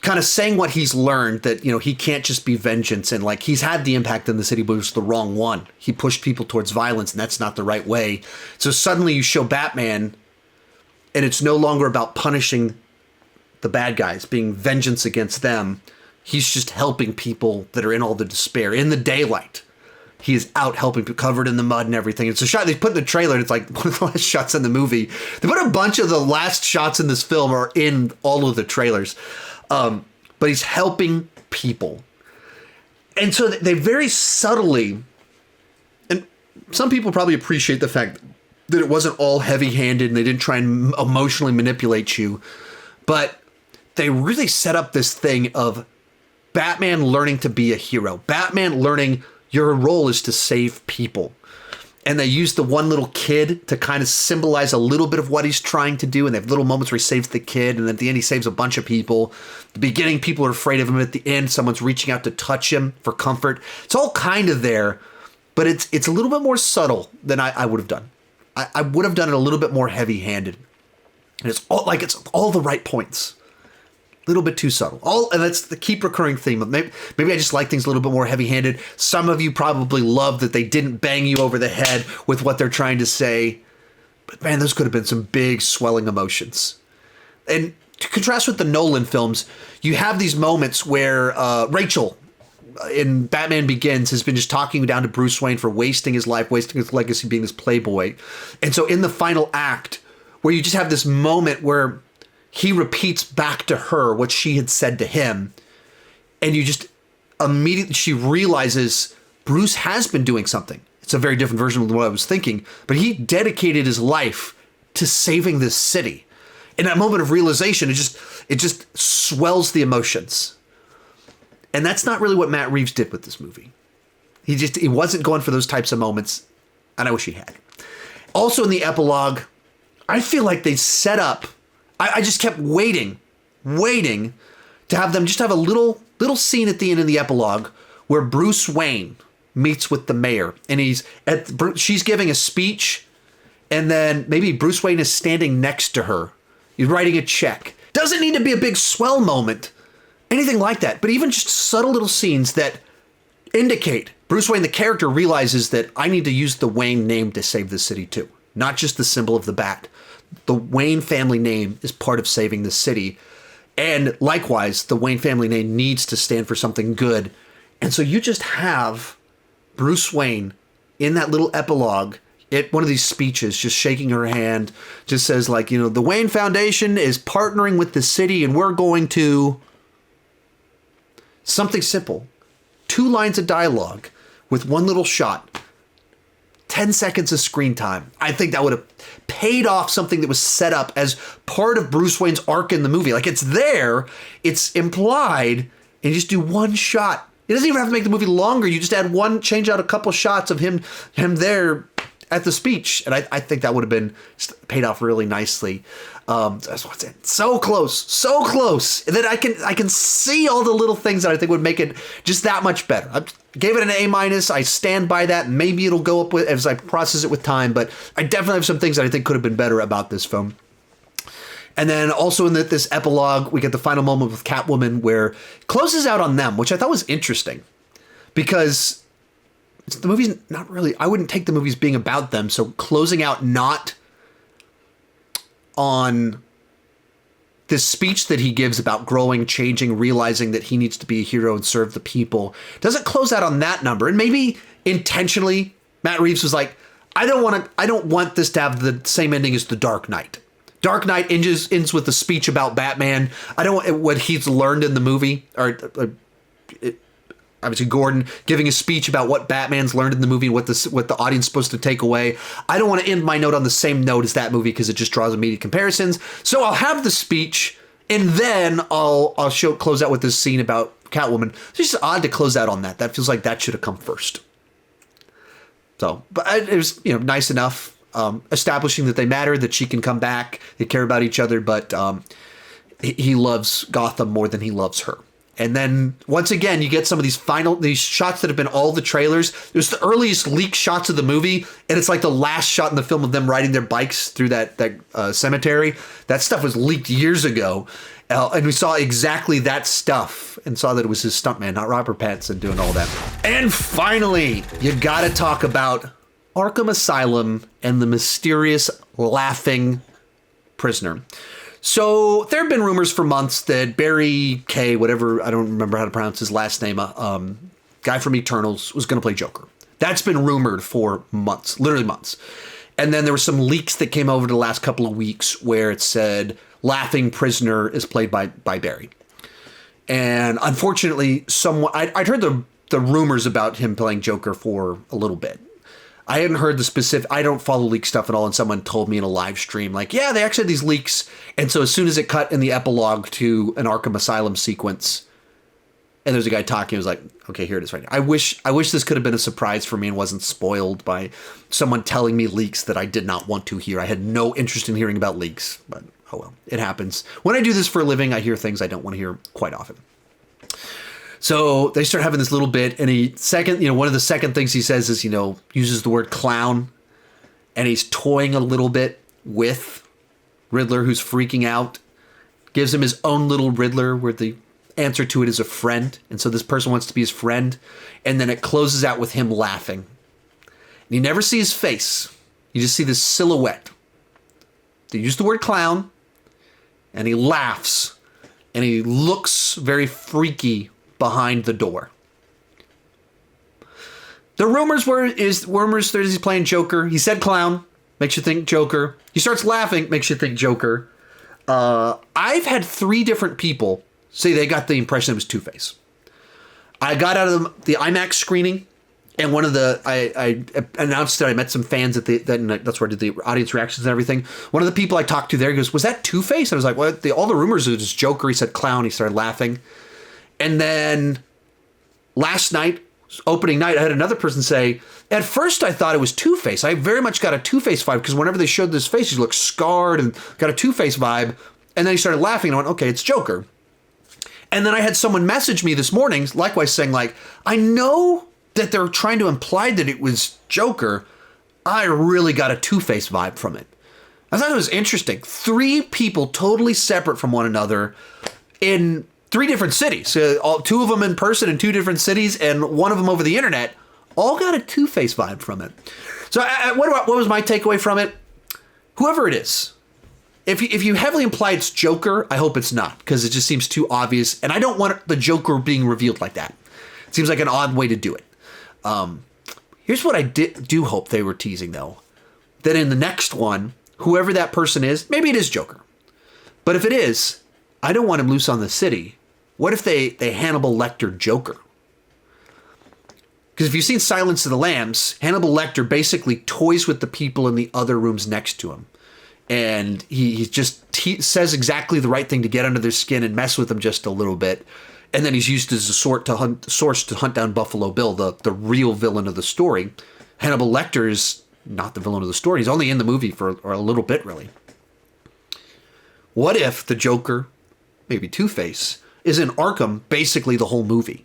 A: kind of saying what he's learned, that, he can't just be vengeance, and like he's had the impact in the city, but it was the wrong one. He pushed people towards violence, and that's not the right way. So suddenly you show Batman, and it's no longer about punishing the bad guys, being vengeance against them. He's just helping people that are in all the despair. In the daylight, he is out helping people, covered in the mud and everything. It's a shot they put in the trailer, and it's like one of the last shots in the movie. They put a bunch of the last shots in this film are in all of the trailers. But he's helping people. And so they very subtly, and some people probably appreciate the fact that it wasn't all heavy-handed and they didn't try and emotionally manipulate you, but they really set up this thing of Batman learning to be a hero. Batman learning your role is to save people. And they use the one little kid to kind of symbolize a little bit of what he's trying to do. And they have little moments where he saves the kid, and at the end he saves a bunch of people. At the beginning, people are afraid of him. At the end, someone's reaching out to touch him for comfort. It's all kind of there, but it's a little bit more subtle than I would have done. I would have done it a little bit more heavy-handed. And it's all the right points. A little bit too subtle. And that's the keep recurring theme. Maybe I just like things a little bit more heavy-handed. Some of you probably love that they didn't bang you over the head with what they're trying to say. But man, those could have been some big swelling emotions. And to contrast with the Nolan films, you have these moments where Rachel in Batman Begins has been just talking down to Bruce Wayne for wasting his life, wasting his legacy, being this playboy. And so in the final act, where you just have this moment where he repeats back to her what she had said to him, and you just immediately, she realizes Bruce has been doing something. It's a very different version of what I was thinking, but he dedicated his life to saving this city. In that moment of realization, it just swells the emotions. And that's not really what Matt Reeves did with this movie. He wasn't going for those types of moments, and I wish he had. Also in the epilogue, I feel like they set up, I just kept waiting to have them just have a little scene at the end of the epilogue where Bruce Wayne meets with the mayor, and she's giving a speech, and then maybe Bruce Wayne is standing next to her. He's writing a check. Doesn't need to be a big swell moment, anything like that, but even just subtle little scenes that indicate Bruce Wayne, the character, realizes that I need to use the Wayne name to save the city too, not just the symbol of the bat. The Wayne family name is part of saving the city. And likewise, the Wayne family name needs to stand for something good. And so you just have Bruce Wayne in that little epilogue at one of these speeches, just shaking her hand, just says like, the Wayne Foundation is partnering with the city and we're going to... Something simple. 2 lines of dialogue with one little shot. 10 seconds of screen time. I think that would have paid off something that was set up as part of Bruce Wayne's arc in the movie. Like, it's there, it's implied, and you just do one shot. It doesn't even have to make the movie longer. You just change out a couple shots of him there at the speech. And I think that would have been paid off really nicely. That's what's it. So close. And then I can see all the little things that I think would make it just that much better. I gave it an A-. I stand by that. Maybe it'll go up as I process it with time, but I definitely have some things that I think could have been better about this film. And then also in this epilogue, we get the final moment with Catwoman where it closes out on them, which I thought was interesting because the movie's not really, I wouldn't take the movies being about them. So closing out not on this speech that he gives about growing, changing, realizing that he needs to be a hero and serve the people, doesn't close out on that number. And maybe intentionally, Matt Reeves was like, I don't want this to have the same ending as The Dark Knight. Dark Knight ends with a speech about Batman. I don't want what he's learned in the movie, obviously Gordon giving a speech about what Batman's learned in the movie, what the audience is supposed to take away. I don't want to end my note on the same note as that movie because it just draws immediate comparisons. So I'll have the speech, and then I'll close out with this scene about Catwoman. It's just odd to close out on that. That feels like that should have come first. So, but it was nice enough. Establishing that they matter, that she can come back, they care about each other, but he loves Gotham more than he loves her. And then once again, you get some of these shots that have been all the trailers. There's the earliest leaked shots of the movie, and it's like the last shot in the film of them riding their bikes through that cemetery. That stuff was leaked years ago, and we saw exactly that stuff and saw that it was his stuntman, not Robert Pattinson, doing all that. And finally, you got to talk about Arkham Asylum and the mysterious laughing prisoner. So there have been rumors for months that Barry K, whatever, I don't remember how to pronounce his last name, guy from Eternals, was going to play Joker. That's been rumored for months, literally months. And then there were some leaks that came over the last couple of weeks where it said laughing prisoner is played by Barry. And unfortunately, I'd heard the rumors about him playing Joker for a little bit. I hadn't heard the specific, I don't follow leak stuff at all, and someone told me in a live stream, like, yeah, they actually had these leaks, and so as soon as it cut in the epilogue to an Arkham Asylum sequence, and there's a guy talking, I was like, okay, here it is right now. I wish this could have been a surprise for me and wasn't spoiled by someone telling me leaks that I did not want to hear. I had no interest in hearing about leaks, but oh well, it happens. When I do this for a living, I hear things I don't want to hear quite often. So they start having this little bit, and one of the second things he says is, uses the word clown, and he's toying a little bit with Riddler, who's freaking out, gives him his own little Riddler where the answer to it is a friend. And so this person wants to be his friend. And then it closes out with him laughing. And you never see his face. You just see this silhouette. They use the word clown, and he laughs, and he looks very freaky behind the door. The rumors that he's playing Joker. He said clown, makes you think Joker. He starts laughing, makes you think Joker. I've had 3 different people say they got the impression it was Two-Face. I got out of the IMAX screening, and I announced that I met some fans that's where I did the audience reactions and everything. One of the people I talked to there, he goes, was that Two-Face? I was like, well, all the rumors it was Joker. He said clown. He started laughing. And then last night, opening night, I had another person say, at first I thought it was Two-Face. I very much got a Two-Face vibe because whenever they showed this face, he looked scarred and got a Two-Face vibe. And then he started laughing and I went, okay, it's Joker. And then I had someone message me this morning, likewise saying like, I know that they're trying to imply that it was Joker, I really got a Two-Face vibe from it. I thought it was interesting. 3 people totally separate from one another in 3 different cities. 2 of them in person in 2 different cities, and 1 of them over the internet. All got a Two-Face vibe from it. So what was my takeaway from it? Whoever it is, if you heavily imply it's Joker, I hope it's not, because it just seems too obvious, and I don't want the Joker being revealed like that. It seems like an odd way to do it. Here's what I do hope they were teasing, though. That in the next one, whoever that person is, maybe it is Joker. But if it is, I don't want him loose on the city. What if they Hannibal Lecter Joker? Because if you've seen Silence of the Lambs, Hannibal Lecter basically toys with the people in the other rooms next to him. And he says exactly the right thing to get under their skin and mess with them just a little bit. And then he's used as a source to hunt down Buffalo Bill, the real villain of the story. Hannibal Lecter is not the villain of the story. He's only in the movie for a little bit, really. What if the Joker, maybe Two-Face, is in Arkham basically the whole movie?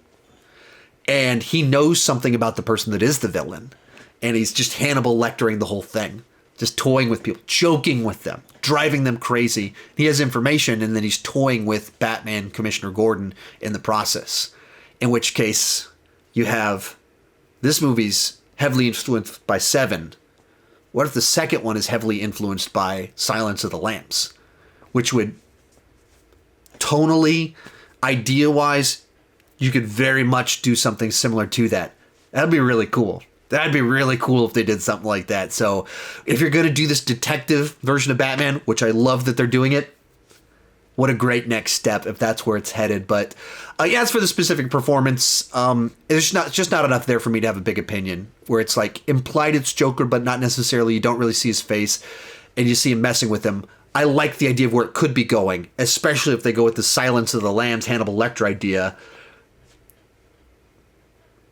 A: And he knows something about the person that is the villain. And he's just Hannibal Lectering the whole thing. Just toying with people, joking with them, driving them crazy. He has information, and then he's toying with Batman, Commissioner Gordon in the process. In which case, you have this movie's heavily influenced by Seven. What if the second one is heavily influenced by Silence of the Lambs? Which would tonally, idea-wise, you could very much do something similar to that. That'd be really cool. That'd be really cool if they did something like that. So if you're going to do this detective version of Batman, which I love that they're doing it, what a great next step if that's where it's headed. But as for the specific performance, there's just not enough there for me to have a big opinion, where it's like implied it's Joker, but not necessarily. You don't really see his face, and you see him messing with him. I like the idea of where it could be going, especially if they go with the Silence of the Lambs Hannibal Lecter idea.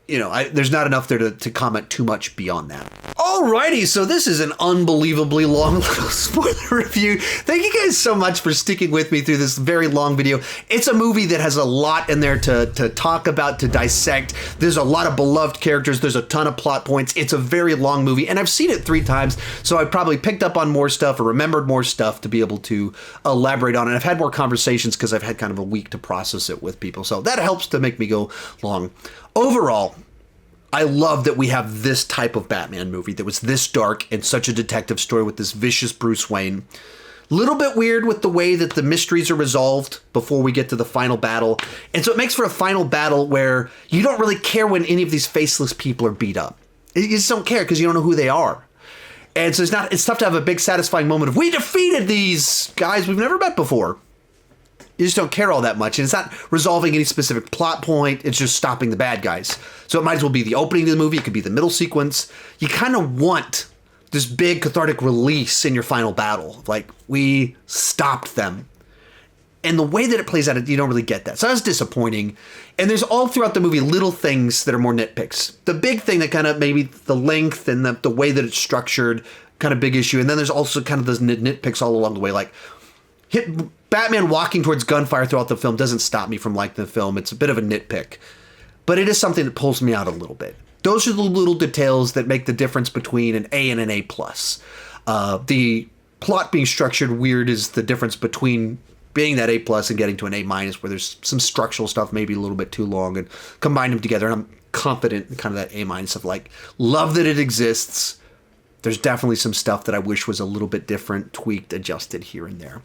A: There's not enough there to comment too much beyond that. Alrighty, so this is an unbelievably long little spoiler review. Thank you guys so much for sticking with me through this very long video. It's a movie that has a lot in there to talk about, to dissect. There's a lot of beloved characters. There's a ton of plot points. It's a very long movie, and I've seen it 3 times, so I probably picked up on more stuff or remembered more stuff to be able to elaborate on it. I've had more conversations because I've had kind of a week to process it with people, so that helps to make me go long. Overall, I love that we have this type of Batman movie that was this dark and such a detective story with this vicious Bruce Wayne. Little bit weird with the way that the mysteries are resolved before we get to the final battle. And so it makes for a final battle where you don't really care when any of these faceless people are beat up. You just don't care because you don't know who they are. And so it's tough to have a big satisfying moment of, we defeated these guys we've never met before. You just don't care all that much. And it's not resolving any specific plot point. It's just stopping the bad guys. So it might as well be the opening of the movie. It could be the middle sequence. You kind of want this big cathartic release in your final battle. Like, we stopped them. And the way that it plays out, you don't really get that. So that's disappointing. And there's all throughout the movie little things that are more nitpicks. The big thing that kind of maybe the length and the way that it's structured, kind of big issue. And then there's also kind of those nitpicks all along the way. Like, Batman walking towards gunfire throughout the film doesn't stop me from liking the film. It's a bit of a nitpick. But it is something that pulls me out a little bit. Those are the little details that make the difference between an A and an A+. The plot being structured weird is the difference between being that A+ and getting to an A-, where there's some structural stuff maybe a little bit too long, and combine them together. And I'm confident in kind of that A- of like, love that it exists. There's definitely some stuff that I wish was a little bit different, tweaked, adjusted here and there.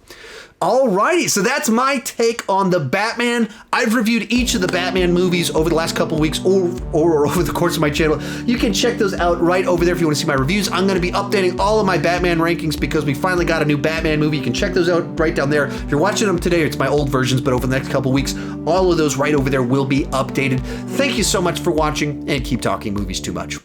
A: Alrighty, so that's my take on the Batman. I've reviewed each of the Batman movies over the last couple of weeks or over the course of my channel. You can check those out right over there if you want to see my reviews. I'm going to be updating all of my Batman rankings because we finally got a new Batman movie. You can check those out right down there. If you're watching them today, it's my old versions, but over the next couple of weeks, all of those right over there will be updated. Thank you so much for watching, and keep talking movies too much.